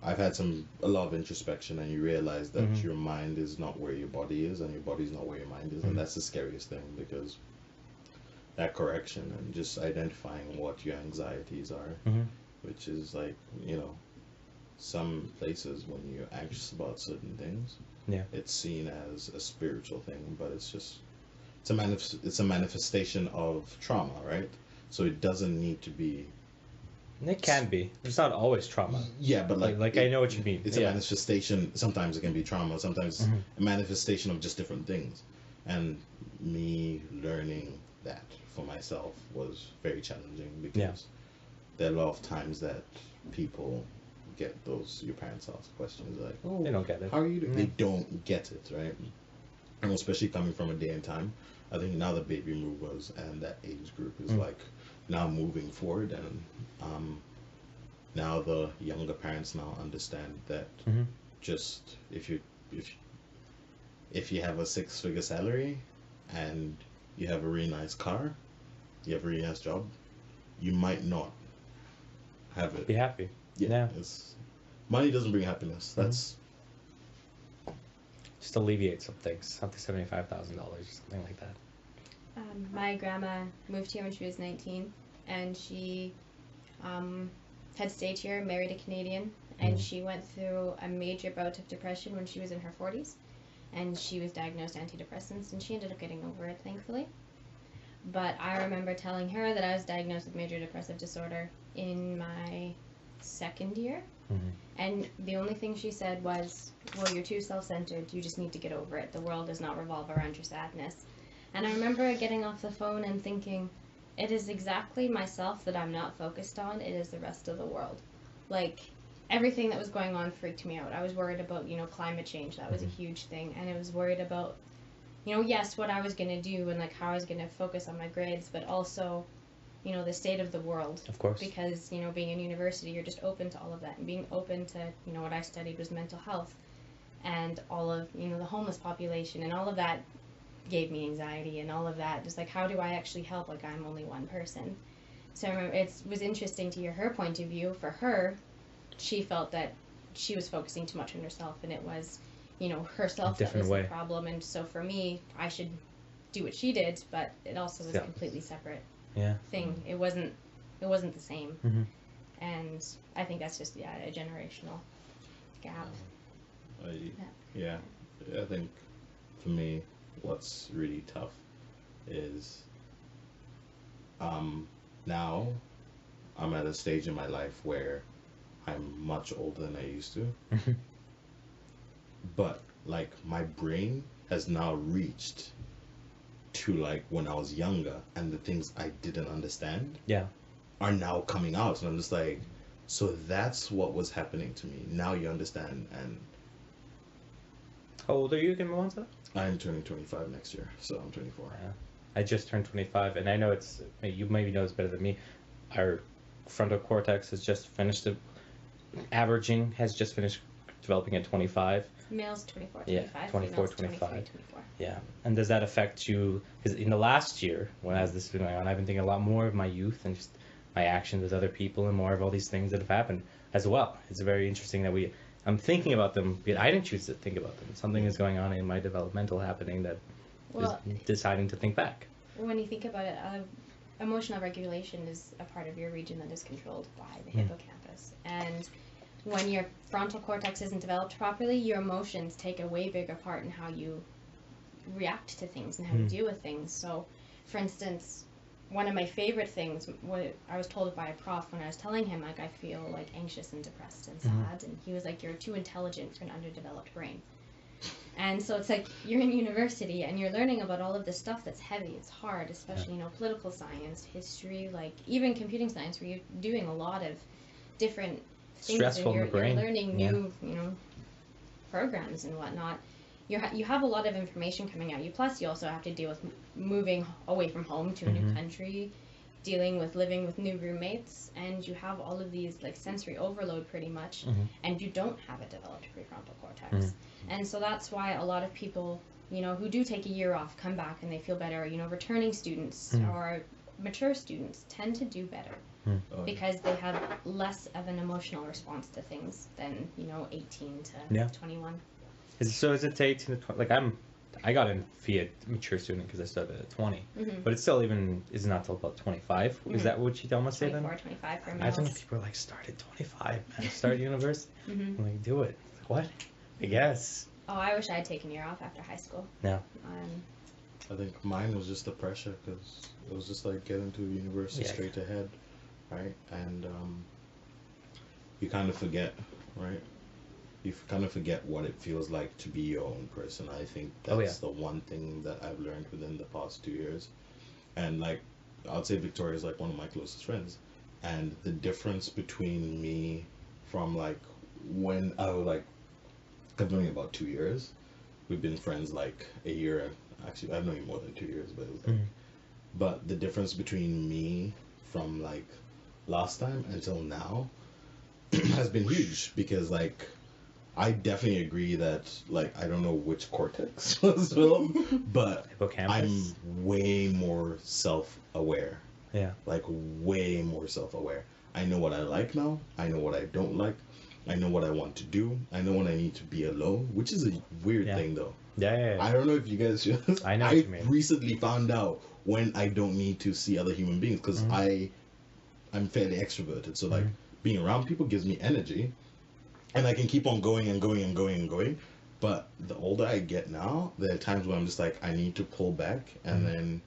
I've had a lot of introspection, and you realize that your mind is not where your body is, and your body's not where your mind is, and that's the scariest thing, because that correction and just identifying what your anxieties are, which is like, some places when you're anxious about certain things, it's seen as a spiritual thing, but it's a manifestation of trauma, right? So it doesn't need to be. It can be. It's not always trauma. Yeah, but like I know what you mean. It's a manifestation. Sometimes it can be trauma. Sometimes a manifestation of just different things. And me learning that for myself was very challenging, because there are a lot of times that people get your parents ask questions like, oh, they don't get it. How are you doing? They don't get it, right? And especially coming from a day and time, I think now the baby movers and that age group is like now moving forward, and now the younger parents now understand that just if you have a 6-figure salary and you have a really nice car, you have a really nice job, you might not have it. Be happy. Yeah. Money doesn't bring happiness. That's just alleviate some things, up to $75,000 or something like that. My grandma moved here when she was 19, and she had stayed here, married a Canadian, and she went through a major bout of depression when she was in her 40s, and she was diagnosed antidepressants, and she ended up getting over it, thankfully. But I remember telling her that I was diagnosed with major depressive disorder in my 2nd year, and the only thing she said was, well, you're too self-centered, you just need to get over it, the world does not revolve around your sadness. And I remember getting off the phone and thinking, it is exactly myself that I'm not focused on. It is the rest of the world. Like, everything that was going on freaked me out. I was worried about, climate change. That was a huge thing. And I was worried about, yes, what I was going to do and, like, how I was going to focus on my grades, but also, the state of the world. Of course. Because, being in university, you're just open to all of that. And being open to, what I studied was mental health. And all of, the homeless population and all of that gave me anxiety and all of that. Just like, how do I actually help? Like, I'm only one person. So I remember it was interesting to hear her point of view. For her, she felt that she was focusing too much on herself, and it was, herself that was the problem. And so for me, I should do what she did, but it also was a completely separate thing. It wasn't the same. And I think that's just a generational gap. I think for me, what's really tough is now I'm at a stage in my life where I'm much older than I used to. But like my brain has now reached to like when I was younger, and the things I didn't understand are now coming out. And I'm just like, so that's what was happening to me. Now you understand. And how old are you again, Mwansa? I'm turning 25 next year, so I'm 24. Yeah. I just turned 25, and I know you maybe know this better than me. Our frontal cortex has just finished has just finished developing at 25. Males 24, 25. Yeah, 24, 25. 24. Yeah. And does that affect you? Because in the last year, as this has been going on, I've been thinking a lot more of my youth and just my actions with other people and more of all these things that have happened as well. It's very interesting that I'm thinking about them, but I didn't choose to think about them. Something is going on in my developmental happening that is deciding to think back. When you think about it, emotional regulation is a part of your region that is controlled by the hippocampus. And when your frontal cortex isn't developed properly, your emotions take a way bigger part in how you react to things and how you deal with things. So, for instance, one of my favorite things, what I was told by a prof when I was telling him, like, I feel like anxious and depressed and sad, and he was like, you're too intelligent for an underdeveloped brain. And so it's like, you're in university and you're learning about all of this stuff that's heavy, it's hard, especially, political science, history, like even computing science, where you're doing a lot of different things. Stressful and you're learning new, programs and whatnot. You have a lot of information coming at you. Plus, you also have to deal with moving away from home to a new country, dealing with living with new roommates, and you have all of these like sensory overload pretty much, and you don't have a developed prefrontal cortex. And so that's why a lot of people, who do take a year off, come back and they feel better. Returning students or mature students tend to do better because they have less of an emotional response to things than 18 to 21. So is it to 18 to 20? Like I got in via mature student because I started at 20, but it's still is not till about 25. Is that what you almost say then? 24, 25 for males. Imagine if people are like, start at 25, man, start university. I'm like, do it. Like, what? I guess. Oh, I wish I had taken a year off after high school. No. I think mine was just the pressure, because it was just like getting to university straight ahead, right? And you kind of forget, right? You kind of forget what it feels like to be your own person. I think that's the one thing that I've learned within the past 2 years. And like, I'd say Victoria is like one of my closest friends. And the difference between me from like when I was like, I've known you about 2 years. We've been friends like a year. Actually, I've known you more than 2 years, but it was like, but the difference between me from like last time until now has been huge, because like, I definitely agree that, like, I don't know which cortex was developed, but I'm way more self-aware. Yeah. Like, way more self-aware. I know what I like now. I know what I don't like. I know what I want to do. I know when I need to be alone, which is a weird thing, though. Yeah. I don't know if you guys just... I know what you mean. Recently found out when I don't need to see other human beings, because I'm fairly extroverted. So, like, being around people gives me energy. And I can keep on going and going and going and going. But the older I get now, there are times where I'm just like, I need to pull back. And then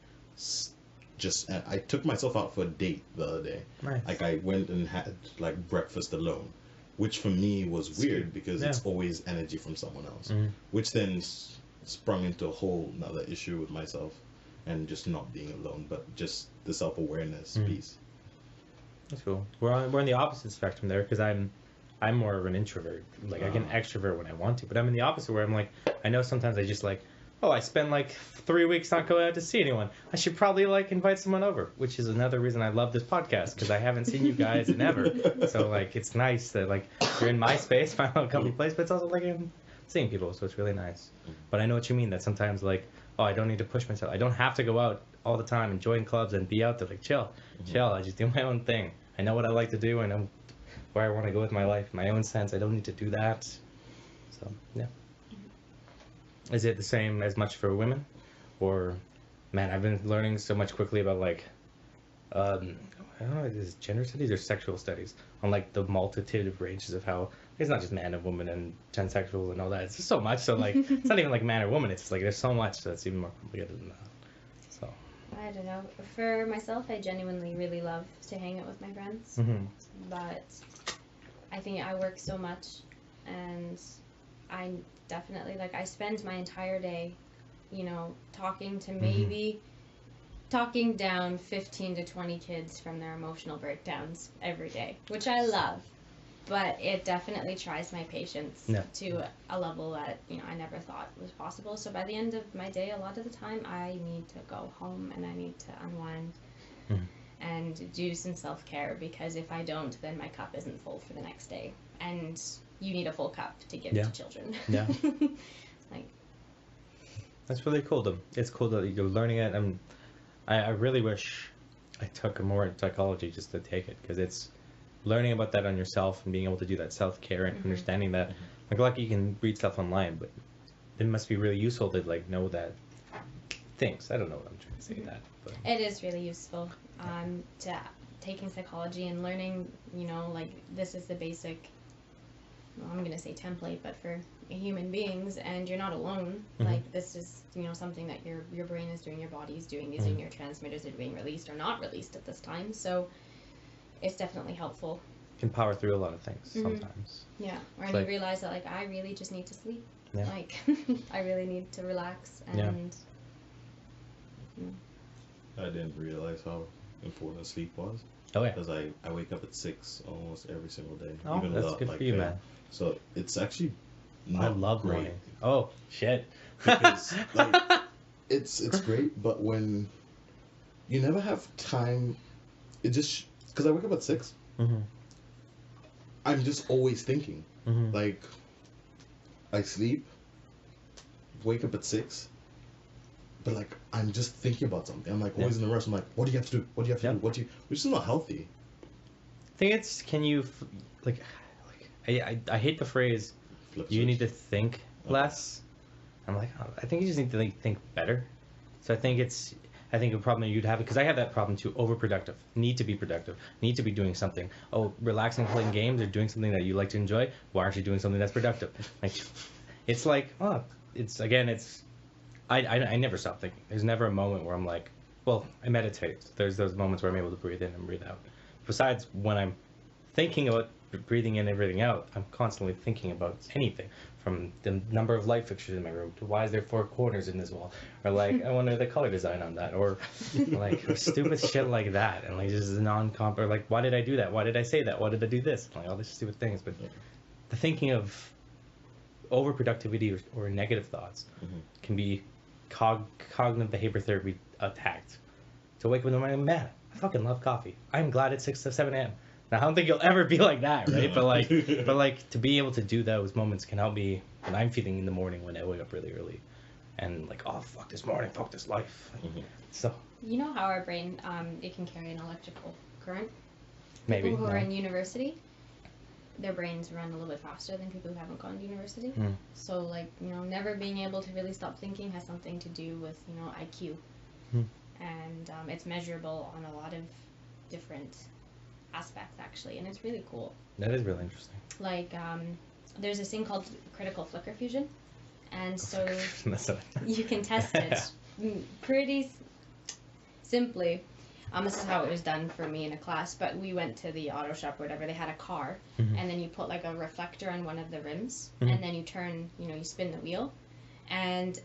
I took myself out for a date the other day. Nice. Like, I went and had like breakfast alone, which for me was weird, because it's always energy from someone else, which then sprung into a whole another issue with myself. and just not being alone, but just the self-awareness piece. That's cool. We're on the opposite spectrum there, because I'm more of an introvert. Like I can extrovert when I want to, but I'm in the opposite where I'm like, I know sometimes I just like, oh, I spend like 3 weeks not going out to see anyone. I should probably like invite someone over, which is another reason I love this podcast, because I haven't seen you guys in ever. So like it's nice that like you're in my space, my little company place, but it's also like I'm seeing people, so it's really nice. But I know what you mean, that sometimes like, oh, I don't need to push myself. I don't have to go out all the time and join clubs and be out there. Like chill. I just do my own thing. I know what I like to do. I know where I want to go with my life, my own sense. I don't need to do that. So yeah. Is it the same as much for women, or man? I've been learning so much quickly about like, I don't know, is it gender studies or sexual studies on like the multitude of ranges of how it's not just man and woman and transsexual and all that. It's just so much. So like, it's not even like man or woman. It's just like there's so much that's even more complicated than that. So. I don't know. For myself, I genuinely really love to hang out with my friends, but I think I work so much, and I definitely like I spend my entire day, you know, talking down 15 to 20 kids from their emotional breakdowns every day, which I love, but it definitely tries my patience to a level that, you know, I never thought was possible. So by the end of my day, a lot of the time I need to go home and I need to unwind and do some self-care, because if I don't, then my cup isn't full for the next day, and you need a full cup to give to children. Like, that's really cool though. It's cool that you're learning it. I really wish I took more in psychology just to take it, because it's learning about that on yourself and being able to do that self-care and understanding that. Like, lucky you can read stuff online, but it must be really useful to like know that things. I don't know what I'm trying to say that, but it is really useful to taking psychology and learning, you know, like this is the basic, well, I'm gonna say template, but for human beings, and you're not alone. Like this is, you know, something that your brain is doing, your body is doing. These neurotransmitters are being released or not released at this time, so it's definitely helpful. Can power through a lot of things sometimes. Yeah, or you realize that like I really just need to sleep. Like I really need to relax, and I didn't realize how important sleep was. Oh yeah. Because I wake up at 6 almost every single day. Oh, even that's without, good like, for you, man. So it's actually not I love great. morning. Oh shit. Because like it's great, but when you never have time, it just because I wake up at 6. I'm just always thinking. Like I sleep, wake up at 6. But like I'm just thinking about something. I'm like always in the rush. I'm like, what do you have to do? What do you have to do? What do you? Which is not healthy. I think it's I hate the phrase you need to think less. I'm like, oh, I think you just need to like, think better. So I think a problem you'd have, because I have that problem too. Overproductive. Need to be productive. Need to be doing something. Oh, relaxing, playing games, or doing something that you like to enjoy. Why aren't you doing something that's productive? Like, it's like, oh, it's again, it's. I never stop thinking. There's never a moment where I'm like, well, I meditate. There's those moments where I'm able to breathe in and breathe out. Besides, when I'm thinking about breathing in and everything out, I'm constantly thinking about anything, from the number of light fixtures in my room to why is there 4 corners in this wall, or like I wonder the color design on that, or like stupid shit like that, and like just non-comp, or like why did I do that? Why did I say that? Why did I do this? Like all these stupid things. But the thinking of overproductivity or negative thoughts can be cognitive behavior therapy attacked. To wake up in the morning, man, I fucking love coffee. I'm glad it's 6 to 7 a.m. Now I don't think you'll ever be like that, right? But like to be able to do those moments can help me when I'm feeling in the morning when I wake up really early, and like, oh fuck this morning, fuck this life. So you know how our brain it can carry an electrical current. Maybe People who are in university, their brains run a little bit faster than people who haven't gone to university. So like, you know, never being able to really stop thinking has something to do with, you know, IQ. And it's measurable on a lot of different aspects actually, and it's really cool. That is really interesting. Like there's this thing called critical flicker fusion, and so you can test it pretty simply. This is how it was done for me in a class, but we went to the auto shop or whatever. They had a car, and then you put like a reflector on one of the rims, and then you turn, you know, you spin the wheel, and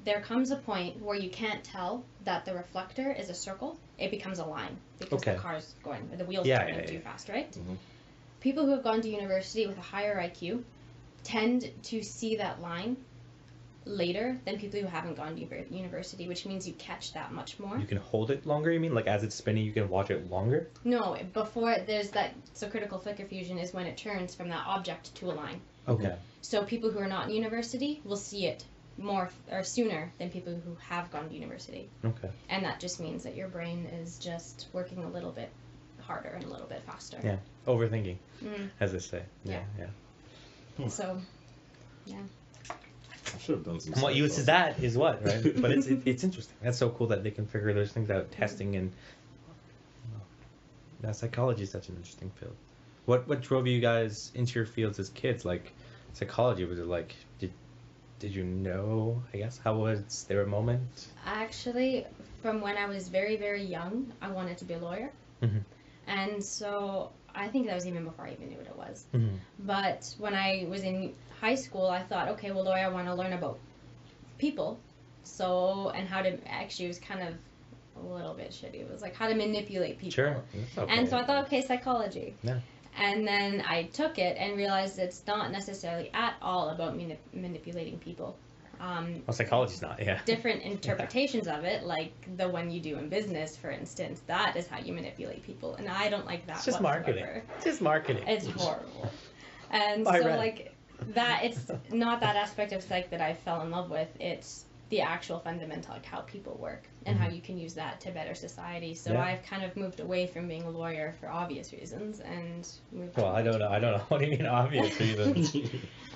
there comes a point where you can't tell that the reflector is a circle. It becomes a line because the car's going, or the wheels are turning too fast, right? Mm-hmm. People who have gone to university with a higher IQ tend to see that line later than people who haven't gone to university, which means you catch that much more. You can hold it longer, you mean? Like as it's spinning, you can watch it longer? No, before there's that, so critical flicker fusion is when it turns from that object to a line. Okay. So people who are not in university will see it more or sooner than people who have gone to university. Okay. And that just means that your brain is just working a little bit harder and a little bit faster. Yeah. Overthinking, as they say. Yeah. So, yeah. I should have done some. What uses that is what, right? But it's interesting. That's so cool that they can figure those things out, testing and. Yeah, psychology is such an interesting field. What drove you guys into your fields as kids? Like, psychology, was it like did you know? I guess how was there a moment? Actually, from when I was very, very young, I wanted to be a lawyer, and so I think that was even before I even knew what it was. But when I was in high school, I thought, okay, well, lawyer, I want to learn about people, and how to actually, it was kind of a little bit shitty. It was like how to manipulate people. Sure. Okay. And so I thought, okay, psychology. Yeah. And then I took it and realized it's not necessarily at all about manipulating people. Well, psychology's not, yeah. Different interpretations of it, like the one you do in business, for instance, that is how you manipulate people. And I don't like that It's just whatsoever. marketing. It's just marketing. It's horrible. And it's not that aspect of psych that I fell in love with. It's the actual fundamental, like how people work and how you can use that to better society. So I've kind of moved away from being a lawyer for obvious reasons and moved. Well, I don't know. What do you mean obvious reasons?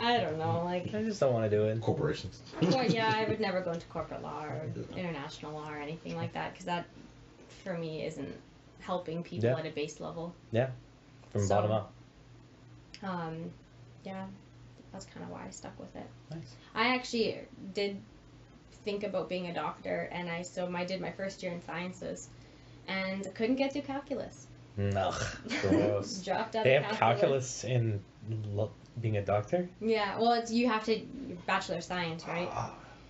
I don't know. Like I just don't want to do it. Corporations. Well, yeah, I would never go into corporate law or international law or anything like that because that, for me, isn't helping people at a base level. Yeah, from bottom up. Yeah, that's kind of why I stuck with it. Nice. I actually did think about being a doctor, and I did my first year in sciences, and couldn't get through calculus. No, gross. Dropped out They of have calculus in being a doctor? Yeah, well, you have to bachelor of science, right?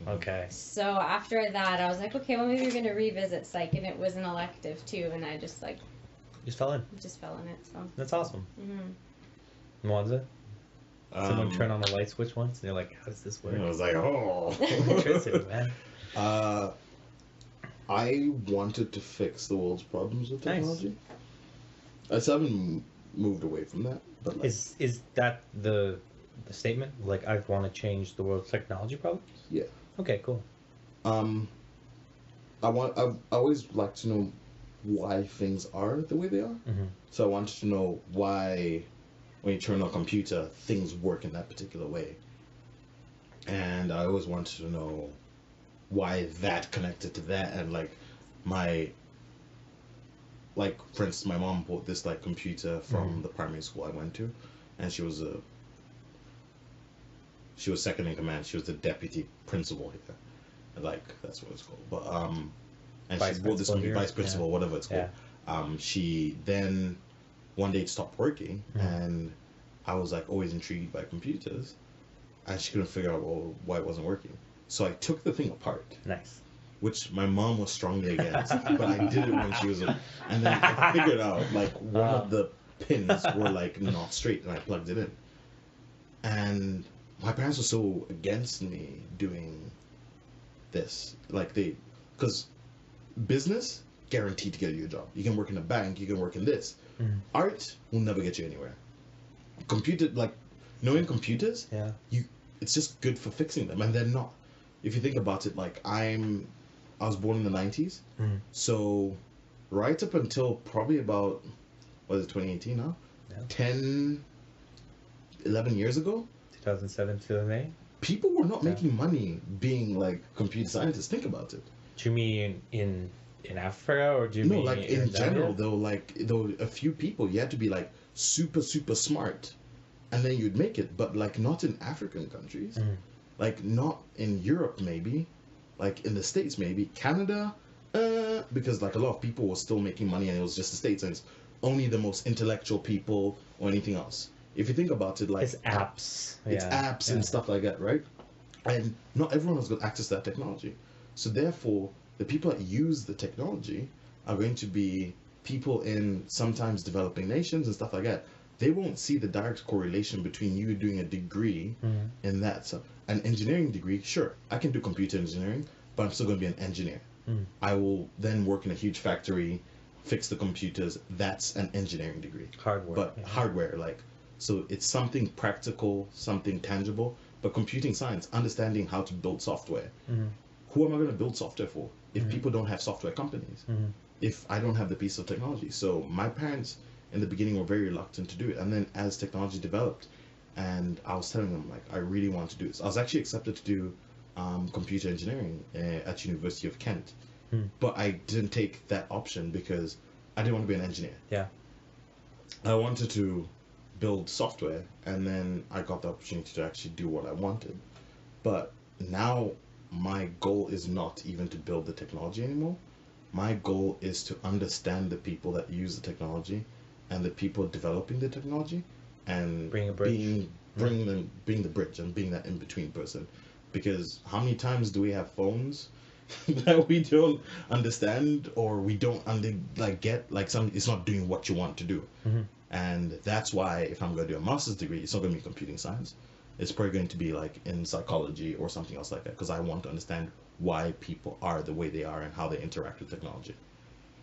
Okay. So after that, I was like, okay, well, maybe we're gonna revisit psych, and it was an elective too, and I just fell in. Just fell in it. So that's awesome. Mwansa? Someone turn on the light switch once, and they're like, "How does this work?" And I was like, "Oh." Electricity, man. I wanted to fix the world's problems with technology. I still haven't moved away from that. But is that the statement? Like, I want to change the world's technology problems? Yeah. Okay, cool. I always like to know why things are the way they are. So I wanted to know why, when you turn on a computer, things work in that particular way. And I always wanted to know why that connected to that, and for instance, my mom bought this computer from the primary school I went to, and she was second in command. She was the deputy principal here, that's what it's called. But and she bought this computer, vice principal, whatever it's called. She then one day it stopped working, and I was always intrigued by computers, and she couldn't figure out why it wasn't working. So I took the thing apart. Nice. Which my mom was strongly against, but I did it when she was, and then I figured out one of the pins were not straight, and I plugged it in. And my parents were so against me doing this, because business guaranteed to get you a job. You can work in a bank, you can work in this. Art will never get you anywhere. Computer, knowing computers, it's just good for fixing them, and they're not. If you think about it, I was born in the 90s, so right up until probably about, 2018 now? Yeah. 10, 11 years ago? 2007, 2008? People were not making money being computer scientists. Think about it. Do you mean in Africa, or do you mean in general? There were a few people. You had to be super, super smart, and then you'd make it, but not in African countries. Not in Europe, maybe. In the States, maybe. Canada, because a lot of people were still making money, and it was just the States, and it's only the most intellectual people or anything else. If you think about it, it's apps. It's apps and stuff like that, right? And not everyone has got access to that technology. So therefore, the people that use the technology are going to be people in sometimes developing nations and stuff like that. They won't see the direct correlation between you doing a degree in that. So an engineering degree, sure, I can do computer engineering, but I'm still going to be an engineer. I will then work in a huge factory, fix the computers. That's an engineering degree. Hardware. But hardware, like, so it's something practical, something tangible. But computing science, understanding how to build software. Who am I going to build software for if people don't have software companies? If I don't have the piece of technology? So my parents in the beginning were very reluctant to do it. And then as technology developed, and I was telling them, like, I really want to do this. I was actually accepted to do computer engineering at University of Kent. But I didn't take that option because I didn't want to be an engineer. Yeah. I wanted to build software, and then I got the opportunity to actually do what I wanted. But now my goal is not even to build the technology anymore. My goal is to understand the people that use the technology and the people developing the technology, and Bring a bridge. being the bridge and being that in-between person. Because how many times do we have phones that we don't understand, or we don't get, like, some, it's not doing what you want to do. And that's why if I'm going to do a master's degree, it's not going to be computing science. It's probably going to be like in psychology or something else like that, because I want to understand why people are the way they are and how they interact with technology.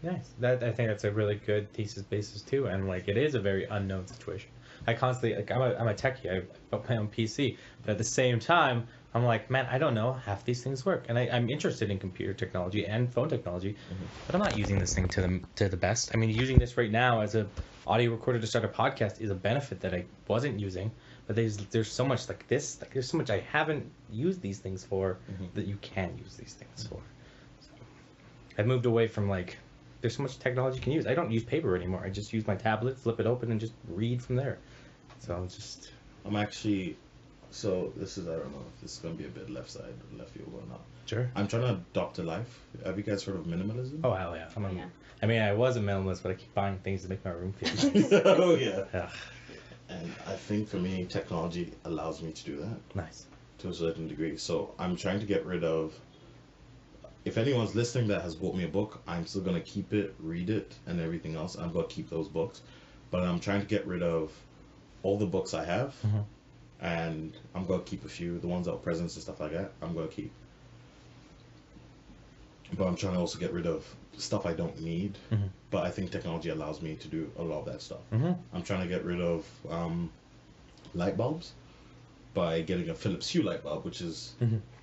Nice. I think that's a really good thesis basis too, and like it is a very unknown situation. I constantly, like, I'm a techie. I built my own PC, but at the same time, I'm like, man, I don't know half these things work, and I'm interested in computer technology and phone technology, but I'm not using this thing to the best. I mean, using this right now as a audio recorder to start a podcast is a benefit that I wasn't using, but there's so much like this, like there's so much I haven't used these things for that you can use these things for. So I've moved away from, like, there's so much technology you can use. I don't use paper anymore. I just use my tablet, flip it open, and just read from there. So I'm actually, so this is, I don't know if this is going to be a bit left field or not. Sure. I'm trying to adopt a life. Have you guys heard of minimalism? Oh, hell yeah. Yeah. I mean, I was a minimalist, but I keep buying things to make my room feel nice. Oh, yeah. Ugh. And I think for me, technology allows me to do that Nice. to a certain degree. So I'm trying to get rid of, if anyone's listening that has bought me a book, I'm still going to keep it, read it, and everything else. I'm going to keep those books. But I'm trying to get rid of all the books I have, and I'm going to keep a few. The ones that are presents and stuff like that, I'm going to keep. But I'm trying to also get rid of stuff I don't need. But I think technology allows me to do a lot of that stuff. I'm trying to get rid of light bulbs by getting a Philips Hue light bulb, which is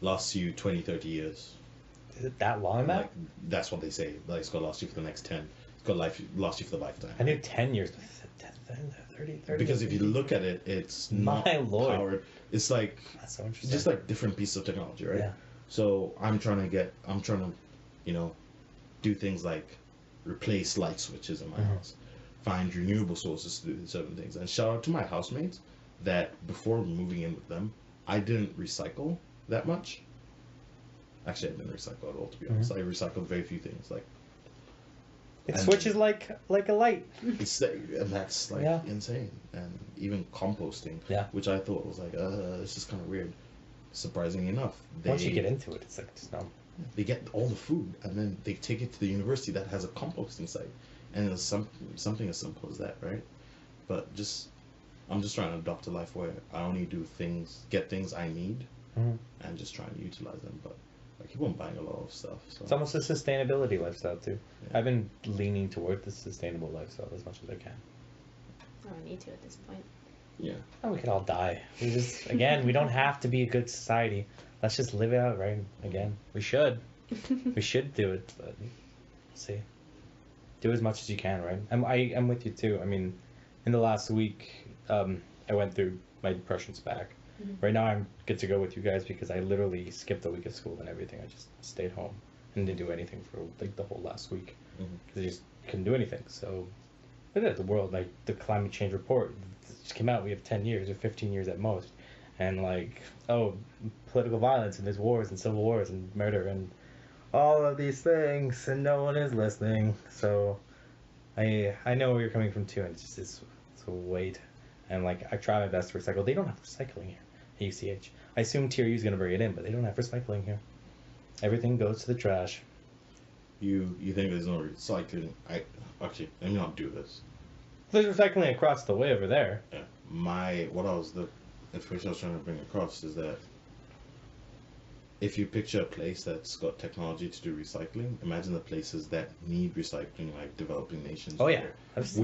lasts you 20, 30 years. Is it that long, Matt? Like, that's what they say. Like, it's going to last you for the next 10. It's going to last you for the lifetime. I knew 10 years. 30 Because if you look at it, it's not My lord. powered. It's like, That's so interesting. just like different pieces of technology, right? Yeah. So I'm trying to, do things like replace light switches in my house, find renewable sources to do certain things. And shout out to my housemates that before moving in with them, I didn't recycle that much. Actually, I didn't recycle at all, to be honest. I recycled very few things. Like, It switches like a light. and that's like insane. And even composting, which I thought was like, this is kind of weird. Surprisingly enough, Once you get into it, it's like just no. They get all the food and then they take it to the university that has a composting site, and it's something as simple as that, right? But I'm just trying to adopt a life where I only get things I need, and just trying to utilize them. But I keep on buying a lot of stuff. So. It's almost a sustainability lifestyle too. Yeah. I've been leaning toward the sustainable lifestyle as much as I can. I don't need to at this point. Yeah. Oh, we could all die. We don't have to be a good society. Let's just live it out, right? Again, we should. We should do it, but we'll see. Do as much as you can, right? I'm with you too. I mean, in the last week, I went through my depression's back. Right now, I'm good to go with you guys because I literally skipped a week of school and everything. I just stayed home and didn't do anything for like the whole last week because I just couldn't do anything. So, look at the world, like the climate change report just came out. We have 10 years or 15 years at most, and like political violence and there's wars and civil wars and murder and all of these things, and no one is listening. So, I know where you're coming from too, and it's a weight. And like I try my best to recycle. They don't have recycling here. ACH. I assume TRU is going to bring it in, but they don't have recycling here. Everything goes to the trash. You think there's no recycling? Actually, let me not do this. There's recycling across the way over there. Yeah. The information I was trying to bring across is that if you picture a place that's got technology to do recycling, imagine the places that need recycling, like developing nations. Oh yeah, that's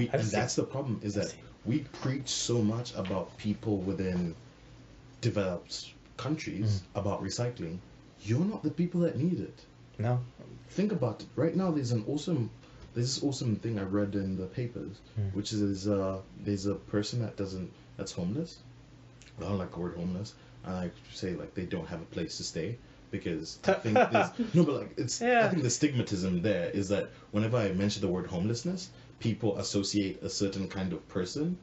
the problem, is that we preach so much about people within developed countries about recycling. You're not the people that need it. No. Think about it. Right now, there's this awesome thing I read in the papers, which is there's a person that's homeless. I don't like the word homeless. I like to say like they don't have a place to stay, because I think I think the stigmatism there is that whenever I mention the word homelessness, people associate a certain kind of person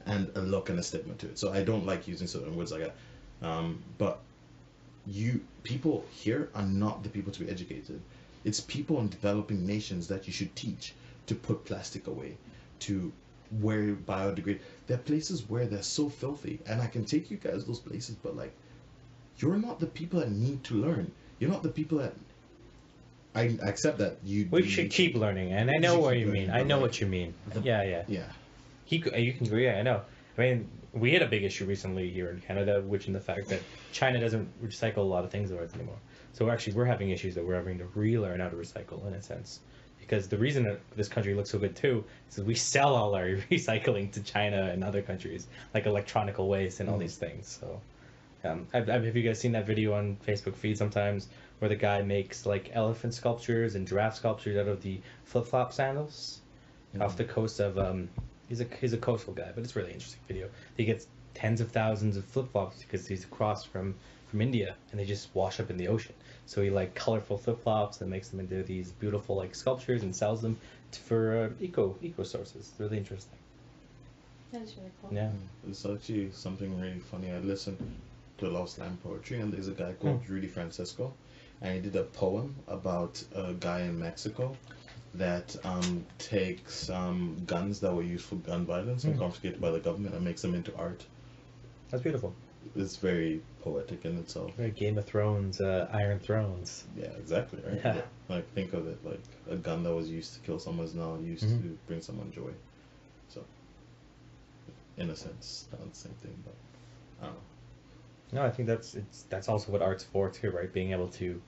and a look and a stigma to it. So I don't like using certain words like that. But people here are not the people to be educated. It's people in developing nations that you should teach to put plastic away, to where biodegrade. There are places where they're so filthy, and I can take you guys those places, but like, you're not the people that need to learn. You're not the people that. I accept that you. We should keep learning, and I know what you mean. I know what you mean. Yeah. You can agree. I know. I mean, we had a big issue recently here in Canada, which in the fact that China doesn't recycle a lot of things of ours anymore. So actually, we're having issues that we're having to relearn how to recycle in a sense. Because the reason that this country looks so good too is that we sell all our recycling to China and other countries, like electronical waste and all these things. So, have you guys seen that video on Facebook feed sometimes where the guy makes like elephant sculptures and giraffe sculptures out of the flip-flop sandals off the coast of he's a coastal guy, but it's a really interesting video. He gets tens of thousands of flip-flops because he's across from India, and they just wash up in the ocean. So he like colorful flip-flops and makes them into these beautiful like sculptures and sells them for eco sources. It's really interesting. That is really cool. Yeah. It's actually something really funny. I listened to a lot of slam poetry, and there's a guy called Rudy Francisco, and he did a poem about a guy in Mexico that takes guns that were used for gun violence and confiscated by the government and makes them into art. That's beautiful. It's very poetic in itself. Very Game of Thrones, Iron Thrones. Yeah, exactly, right? Yeah. Like, think of it like a gun that was used to kill someone is now used to bring someone joy. So, in a sense, not the same thing, but I don't know. No, I think that's also what art's for too, right? Being able to.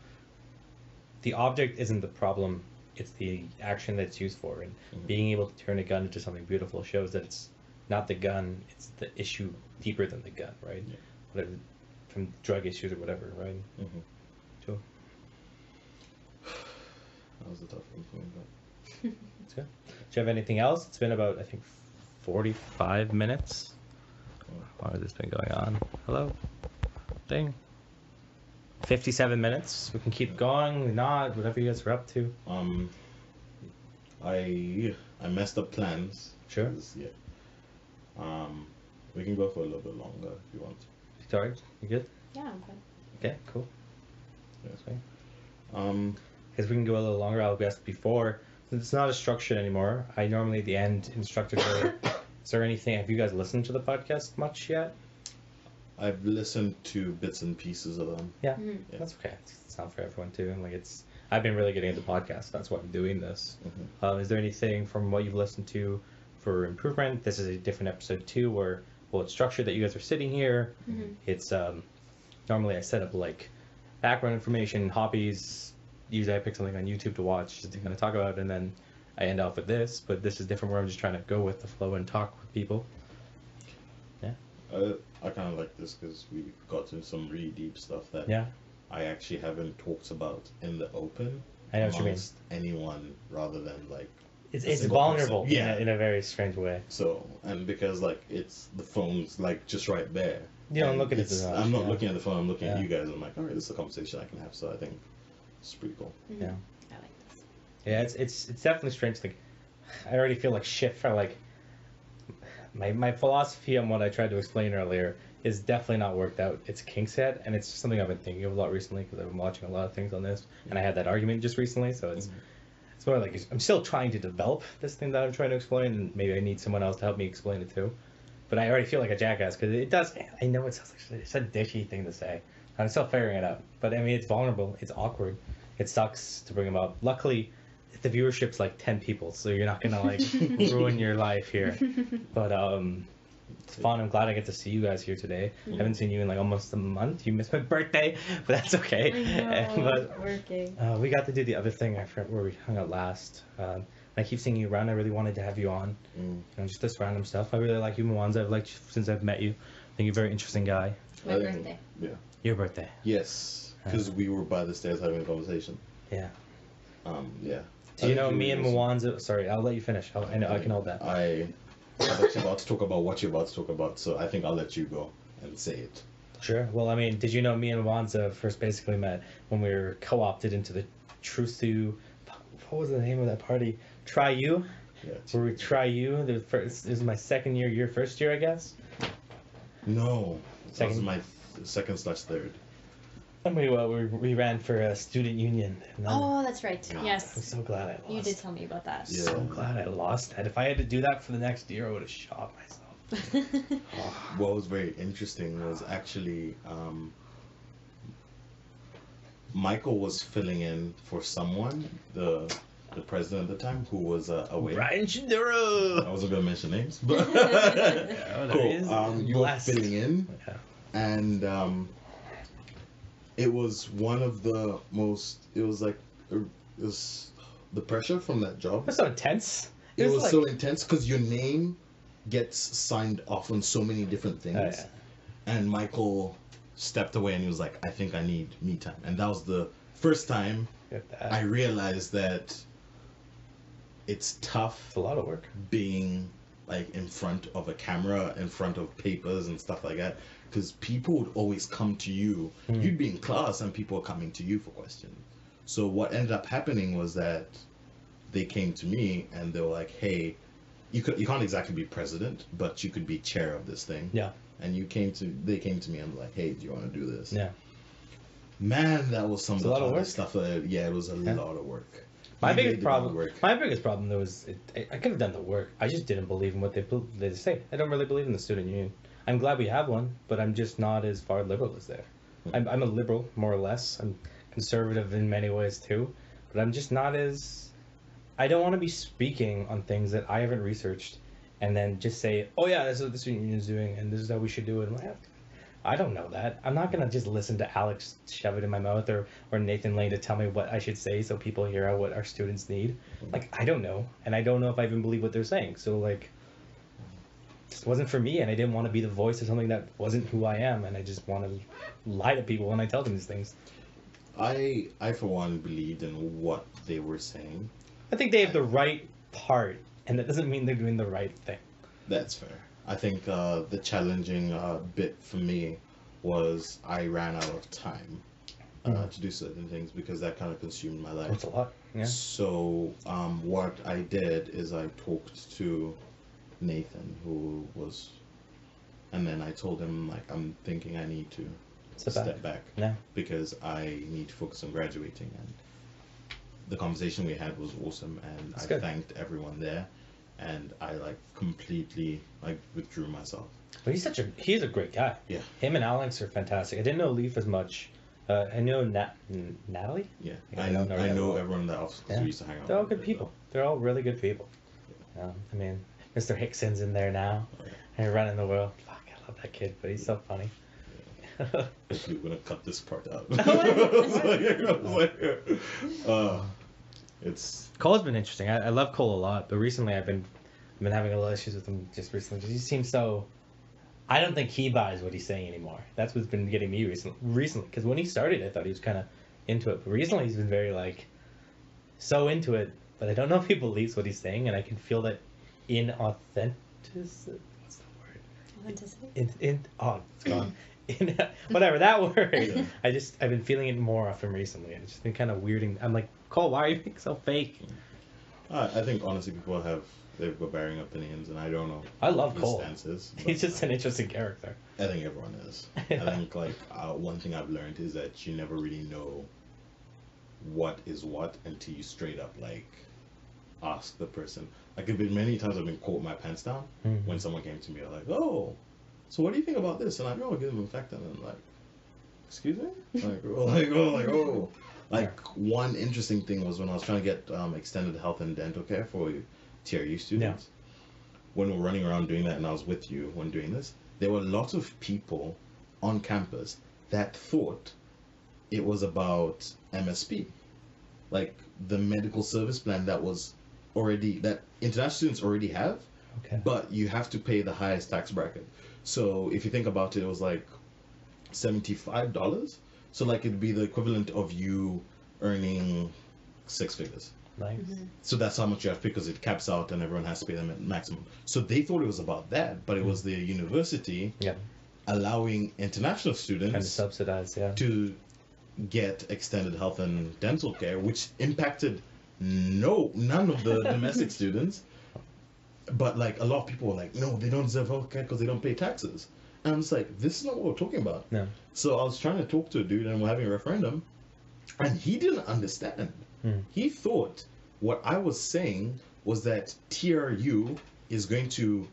The object isn't the problem; it's the action that it's used for, and being able to turn a gun into something beautiful shows that it's not the gun; it's the issue deeper than the gun, right? Yeah. Whatever, from drug issues or whatever, right? Cool. That was a tough one for me, but That's good. Do you have anything else? It's been about, I think, 45 minutes. How long has this been going on? Hello? Ding. 57 minutes. We can keep going, not, whatever you guys are up to. I messed up plans. Sure. Yeah. We can go for a little bit longer if you want. Sorry, you good? Yeah, I'm good. Okay, cool. Yeah. Sweet. Because we can go a little longer, I'll guess before. Since it's not a structure anymore, I normally at the end instruct her. Is there anything, have you guys listened to the podcast much yet? I've listened to bits and pieces of them. Yeah, that's okay. It's not for everyone too. Like I've been really getting into podcasts. That's why I'm doing this. Is there anything from what you've listened to for improvement? This is a different episode too, where it's structured that you guys are sitting here. It's normally I set up like background information, hobbies. Usually I pick something on YouTube to watch just to kind of talk about, and then I end off with this. But this is different, where I'm just trying to go with the flow and talk with people. Yeah. I kind of like this because we got into some really deep stuff that I actually haven't talked about in the open. I know what you mean. Anyone rather than like. It's vulnerable in a very strange way. So, and because like it's the phone's like just right there. You don't look at it as much. I'm not looking at the phone, I'm looking at you guys. I'm like, all right, this is a conversation I can have. So I think it's pretty cool. Yeah. I like this. Yeah, it's definitely strange. Like, I already feel like shit for like my philosophy on what I tried to explain earlier is definitely not worked out. It's a kink set, and it's something I've been thinking of a lot recently because I've been watching a lot of things on this, and I had that argument just recently. So it's more like I'm still trying to develop this thing that I'm trying to explain, and maybe I need someone else to help me explain it too. but I already feel like a jackass because it does. I know it sounds like it's a dishy thing to say. I'm still figuring it out, but I mean it's vulnerable. It's awkward. It sucks to bring them up. Luckily, the viewership's like 10 people, so you're not gonna like ruin your life here. But it's fun. I'm glad I get to see you guys here today. I haven't seen you in like almost a month. You missed my birthday, but that's okay. I know, But working. we got to do the other thing. I forgot where we hung out last. I keep seeing you around. I really wanted to have you on. You know, just this random stuff. I really like you, Mwansa. I've liked you since I've met you. I think you're a very interesting guy. My birthday. Yeah. Your birthday. Yes, because we were by the stairs having a conversation. Yeah. Yeah. Do you know me and Mwansa? Sorry, I'll let you finish. I know I can hold that. I'm actually about to talk about what you're about to talk about, so I think I'll let you go and say it. Sure. Well, I mean, did you know me and Mwansa first basically met when we were co-opted into the Trusu? What was the name of that party? Try You. Yeah. Where we Try You. This is my second year. Your first year, I guess. No. That was Second. my second/third. And we ran for a student union. And Oh, that's right. God. I'm Yes. so glad I lost. You did tell me about that. Yeah. So glad I lost that. If I had to do that for the next year, I would have shot myself. What was very interesting was actually Michael was filling in for someone, the president at the time, who was away. Ryan Shinduro. I wasn't gonna mention names, but Yeah, there he is. you were Blessed. filling in, Yeah. and it was one of the most. It was like it was the pressure from that job. That's so intense. It was like, so intense because your name gets signed off on so many different things. Oh, yeah. And Michael stepped away and he was like, I think I need me time. And that was the first time Get that. I realized that it's tough It's a lot of work. being like in front of a camera, in front of papers and stuff like that. Because people would always come to you. You'd be in class and people were coming to you for questions. So what ended up happening was that they came to me and they were like, hey, you can't exactly be president, but you could be chair of this thing. Yeah. And they came to me and were like, hey, do you want to do this? Yeah. Man, that was some It's of a the lot of hardest work. stuff. Yeah, it was a lot of work. My You biggest made the amount of problem. work. My biggest problem though is I could have done the work. I just didn't believe in what they say. I don't really believe in the student union. I'm glad we have one, but I'm just not as far liberal as there. I'm a liberal more or less. I'm conservative in many ways too, but I'm just not as. I don't want to be speaking on things that I haven't researched, and then just say, "Oh yeah, this is what the student union is doing, and this is how we should do it." I don't know that. I'm not gonna just listen to Alex shove it in my mouth or Nathan Lane to tell me what I should say so people hear what our students need. Like I don't know, and I don't know if I even believe what they're saying. So like, this wasn't for me, and I didn't want to be the voice of something that wasn't who I am, and I just want to lie to people when I tell them these things. I for one believed in what they were saying. I think they have the right part, and that doesn't mean they're doing the right thing. That's fair. I think the challenging bit for me was I ran out of time to do certain things because that kind of consumed my life. That's a lot. Yeah. So what I did is I talked to Nathan, who was, and then I told him like I'm thinking I need to step back Yeah. because I need to focus on graduating. And the conversation we had was awesome, and That's I good. thanked everyone there, and I like completely like withdrew myself. But he's a great guy. Yeah. Him and Alex are fantastic. I didn't know Leaf as much. I know Natalie. Yeah, Yeah, I don't know know that well. everyone in the office 'cause Yeah. we used to hang out. They're all with good them. people. They're all really good people. I mean, Mr. Hickson's in there now, Oh, yeah. and running the world. Fuck, I love that kid, but he's so funny. Actually, we're gonna cut this part out. Oh, It's Cole's been interesting. I love Cole a lot, but recently I've been having a lot of issues with him. Just recently, he seems so. I don't think he buys what he's saying anymore. That's what's been getting me recently. Because when he started, I thought he was kind of into it, but recently he's been very like so into it. But I don't know if he believes what he's saying, and I can feel that inauthentic. What's the word? Authenticity? It's gone. Whatever that word. Yeah. I've been feeling it more of him recently. It's just been kind of weirding. I'm like, Cole, why are you being so fake? I think honestly people they've got varying opinions, and I don't know. I love his Cole. stances, but He's just an interesting character. I think everyone is. Yeah. I think like one thing I've learned is that you never really know what is what until you straight up like ask the person. Like, it's been many times I've been caught my pants down when someone came to me like, oh, so what do you think about this? And I'm like, oh, give them a fact, and I'm like, excuse me? Like, one interesting thing was when I was trying to get extended health and dental care for TRU students. When we were running around doing that, and I was with you when doing this, there were lots of people on campus that thought it was about MSP, like the medical service plan that international students already have, but you have to pay the highest tax bracket. So if you think about it, it was like $75. So like it'd be the equivalent of you earning 6 figures. Nice. So that's how much you have to pay because it caps out and everyone has to pay them at maximum. So they thought it was about that, but it was the university allowing international students kind of subsidized, to get extended health and dental care, which impacted none of the domestic students. But like a lot of people were like, no, they don't deserve health care because they don't pay taxes. And I'm just like, this is not what we're talking about. No. So I was trying to talk to a dude and we're having a referendum, and he didn't understand. He thought what I was saying was that TRU is going to,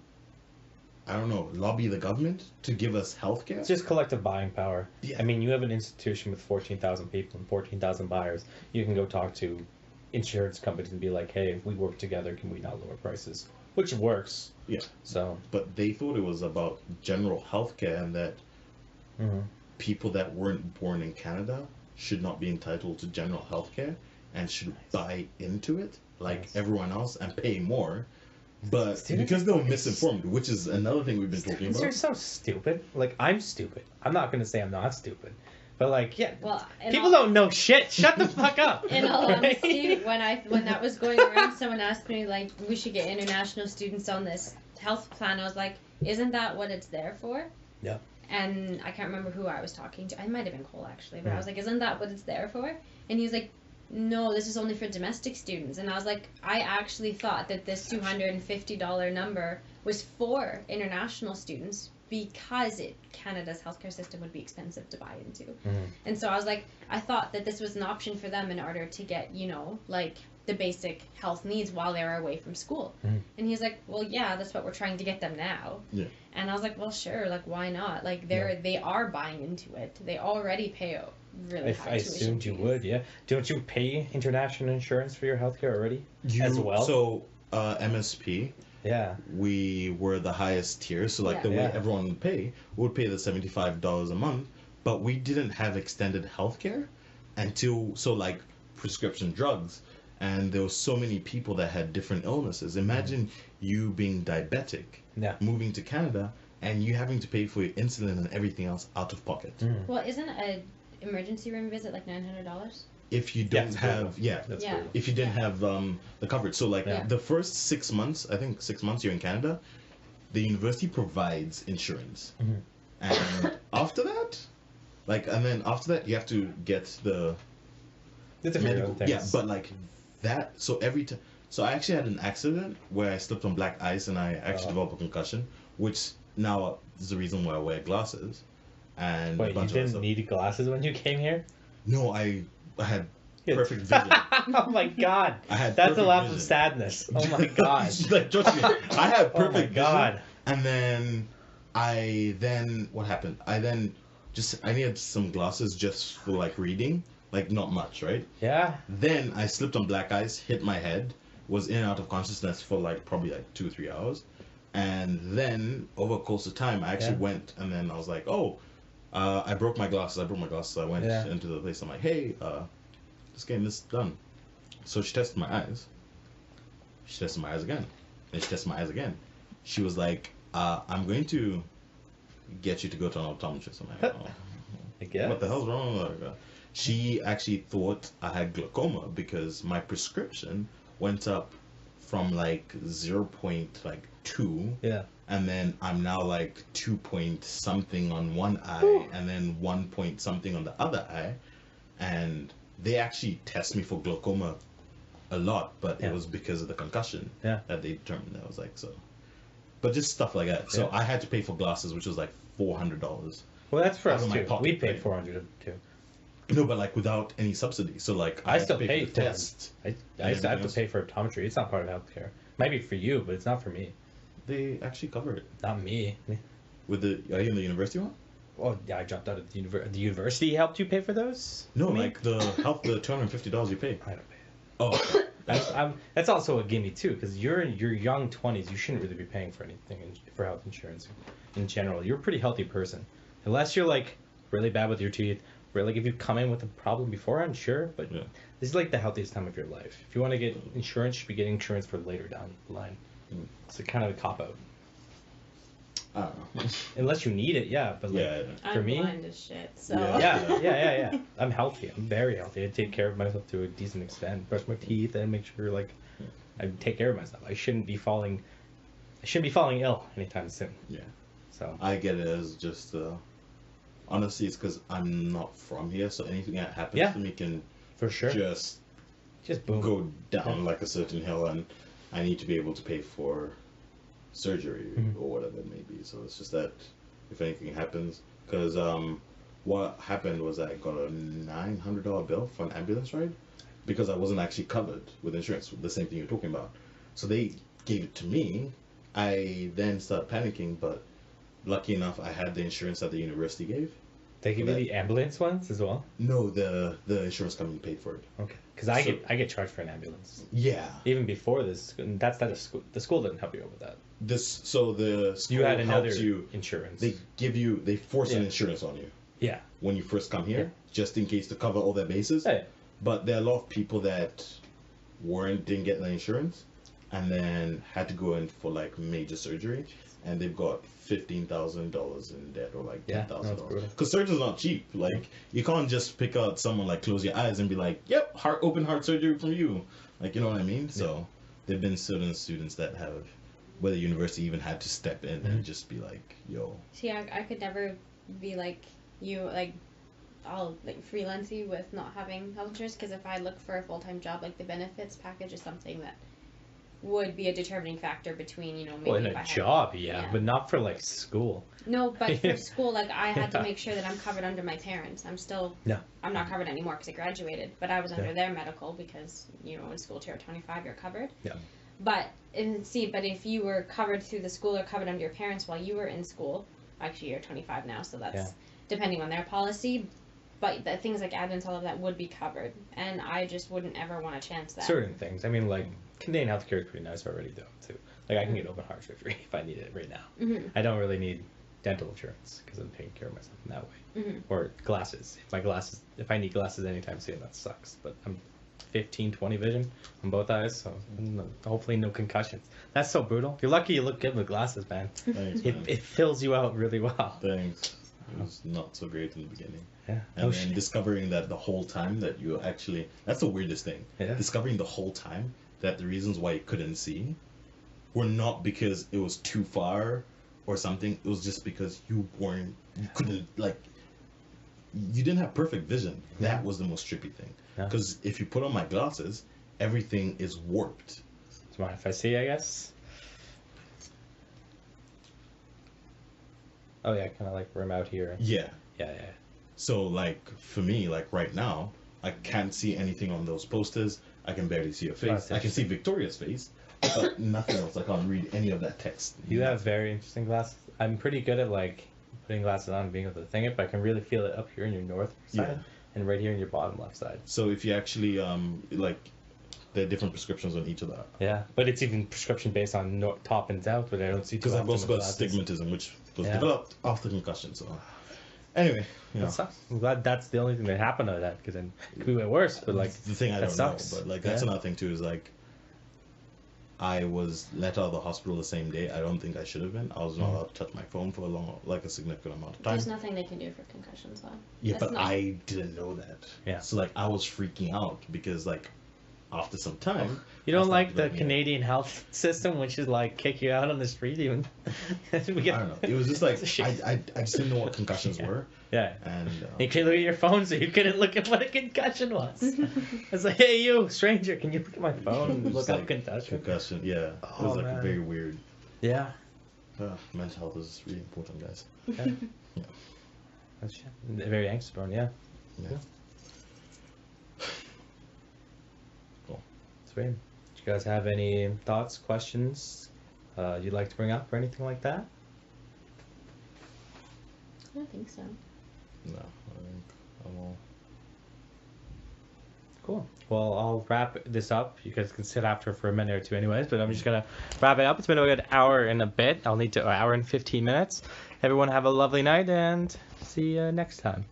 I don't know, lobby the government to give us healthcare. It's just collective buying power. Yeah. I mean, you have an institution with 14,000 people and 14,000 buyers. You can go talk to insurance companies and be like, hey, if we work together, can we not lower prices? Which works. Yeah. So. But they thought it was about general healthcare and that people that weren't born in Canada should not be entitled to general healthcare and should buy into it like everyone else and pay more. But Students because they were misinformed, which is another thing we've been talking about. They're so stupid. Like, I'm stupid. I'm not going to say I'm not stupid. But, like, yeah, Well, people don't know shit. Shut the fuck up. In all honesty, when that was going around, someone asked me, like, we should get international students on this health plan. I was like, isn't that what it's there for? Yeah. And I can't remember who I was talking to. I might have been Cole, actually. But I was like, isn't that what it's there for? And he was like, no, this is only for domestic students. And I was like, I actually thought that this $250 number was for international students because Canada's healthcare system would be expensive to buy into. And so I was like, I thought that this was an option for them in order to get, like the basic health needs while they're away from school. And he's like, well, yeah, that's what we're trying to get them now. Yeah. And I was like, well, sure, like, why not? Like, they are buying into it. They already pay really high I tuition assumed you fees. would, yeah. Don't you pay international insurance for your healthcare already? As well? So, MSP, Yeah. we were the highest tier, so like the way everyone would pay, we would pay the $75 a month, but we didn't have extended healthcare until, so like prescription drugs, and there were so many people that had different illnesses. Imagine you being diabetic, moving to Canada, and you having to pay for your insulin and everything else out of pocket. Well, isn't an emergency room visit like $900? If you don't have, That's Yeah. brutal. if you didn't have the coverage. So like the first 6 months, I think 6 months you're in Canada, the university provides insurance. And after that, after that you have to get the medical. Yeah, but like that, so every time. So I actually had an accident where I slipped on black ice and I actually developed a concussion, which now is the reason why I wear glasses. And Wait, you didn't need glasses when you came here? No, I had perfect vision. Oh my god. That's That's a laugh of sadness. Oh my god. Like, trust me, I had perfect Oh my god. vision. And then what happened? I needed some glasses just for like reading, like not much, right? Yeah. Then I slipped on black ice, hit my head, was in and out of consciousness for like probably like 2 or 3 hours. And then over the course of time, I actually went, and then I was like, I broke my glasses. I went into the place. I'm like, hey, just getting this done. So she tested my eyes. She tested my eyes again. And she tested my eyes again. She was like, I'm going to get you to go to an optometrist. I'm like, oh, I guess. what the hell's wrong with her? She actually thought I had glaucoma because my prescription went up from like 0.2. Yeah. And then I'm now like 2 point something on one eye, and then 1 point something on the other eye. And they actually test me for glaucoma a lot, but it was because of the concussion that they determined. That was like, so. But just stuff like that. So I had to pay for glasses, which was like $400. Well, that's for us out of my too. pocket, We paid right? $400 too. No, but like without any subsidy. So like I still have to pay for the for test. I used to have to pay for optometry. It's not part of healthcare. Might be for you, but it's not for me. They actually cover it. Not me. With the are you in the university one? Well, yeah, I dropped out of the university. The university helped you pay for those? No, Me? like the $250 you pay. I don't pay. Oh, That's also a gimme too, because you're in your young 20s. You shouldn't really be paying for anything for health insurance in general. You're a pretty healthy person, unless you're like really bad with your teeth. Or like if you come in with a problem beforehand, sure, but yeah. this is like the healthiest time of your life. If you want to get insurance, you should be getting insurance for later down the line. It's a kind of a cop out. I don't know. Unless you need it, yeah. But like, Yeah. for I'm me, blind as shit, so. yeah. I'm healthy. I'm very healthy. I take care of myself to a decent extent. Brush my teeth and make sure like I take care of myself. I shouldn't be falling ill anytime soon. Yeah. So I get it as just honestly, it's because I'm not from here, so anything that happens Yeah. to me can for sure, just boom. go down like a certain hill, and I need to be able to pay for surgery or whatever it may be. So it's just that if anything happens, because what happened was I got a $900 bill for an ambulance ride because I wasn't actually covered with insurance, the same thing you're talking about. So they gave it to me. I then started panicking, but lucky enough I had the insurance that the university gave. They give you the ambulance ones as well. No, the insurance company paid for it. Okay, because I get charged for an ambulance. Yeah. Even before this, and that's not a school. The school didn't help you out with that. The school You had another helps you. insurance. They force an Yeah. insurance on you Yeah. when you first come here, just in case to cover all their bases. Hey. But there are a lot of people that didn't get the insurance, and then had to go in for like major surgery, and they've got $15,000 in debt or like Yeah, $10,000. Because surgery's not cheap. Like you can't just pick out someone like close your eyes and be like, "Yep, open heart surgery from you." Like you know what I mean? So there've been certain students that have, where the university even had to step in and just be like, "Yo." See, I could never be like you, like I'll like freelance you with not having health insurance, because if I look for a full-time job, like the benefits package is something that would be a determining factor between, you know, maybe Well, in if a I had, job, but not for like school. No, but Yeah. for school, like I had to Yeah. make sure that I'm covered under my parents. No. I'm not covered anymore because I graduated, but I was under Yeah. their medical because, you know, in school till you're 25, you're covered. Yeah. But but if you were covered through the school or covered under your parents while you were in school, actually you're 25 now, so that's depending on their policy. But the things like admins, all of that would be covered, and I just wouldn't ever want to chance that. Certain things. I mean, like Canadian healthcare is pretty nice already, though. Too. Like I can get open heart surgery if I need it right now. Mm-hmm. I don't really need dental insurance because I'm taking care of myself in that way. Mm-hmm. Or glasses. If I need glasses anytime soon, that sucks. But I'm 15-20 vision on both eyes, so hopefully no concussions. That's so brutal. You're lucky you look good with glasses, man. Thanks, man. It fills you out really well. Thanks. It was not so great in the beginning. Yeah. And then discovering that the whole time that you actually, that's the weirdest thing. Yeah. Discovering the whole time that the reasons why you couldn't see were not because it was too far or something. It was just because you couldn't, like, you didn't have perfect vision. That was the most trippy thing. Because if you put on my glasses, everything is warped. Do you mind if I see, I guess? Oh yeah, kind of like rim out here. Yeah. Yeah. So like for me, like right now, I can't see anything on those posters. I can barely see your face. I can see Victoria's face, but nothing else. I can't read any of that text. You have very interesting glasses. I'm pretty good at like putting glasses on and being able to think it, but I can really feel it up here in your north side and right here in your bottom left side. So if you actually like, there are different prescriptions on each of that. Yeah, but it's even prescription based on top and south, but I don't see. Because I've also got stigmatism, which was developed after concussion. So anyway, that sucks. I'm glad that's the only thing that happened to that, because then it could be way worse. But like the thing I don't sucks. know, but like that's another thing too, is like I was let out of the hospital the same day. I don't think I should have been. I was not allowed to touch my phone for a significant amount of time. There's nothing they can do for concussions, though. Yeah, but I didn't know that. Yeah. So like I was freaking out because like after some time. You don't like the Canadian health system, which is like kick you out on the street even. I don't know. It was just like I just didn't know what concussions were. Yeah. And you couldn't look at your phone, so you couldn't look at what a concussion was. It's like, hey, you stranger, can you look at my phone and look up concussion? Concussion, yeah. It was like very weird. Yeah. Mental health is really important, guys. Yeah. Yeah. That's very anxious prone, yeah. Yeah. Sweet. Do you guys have any thoughts, questions you'd like to bring up or anything like that? I don't think so. No, I think I'm all. Cool. Well, I'll wrap this up. You guys can sit after for a minute or two anyways, but I'm just going to wrap it up. It's been a good hour and a bit. I'll need to, an hour and 15 minutes. Everyone have a lovely night and see you next time.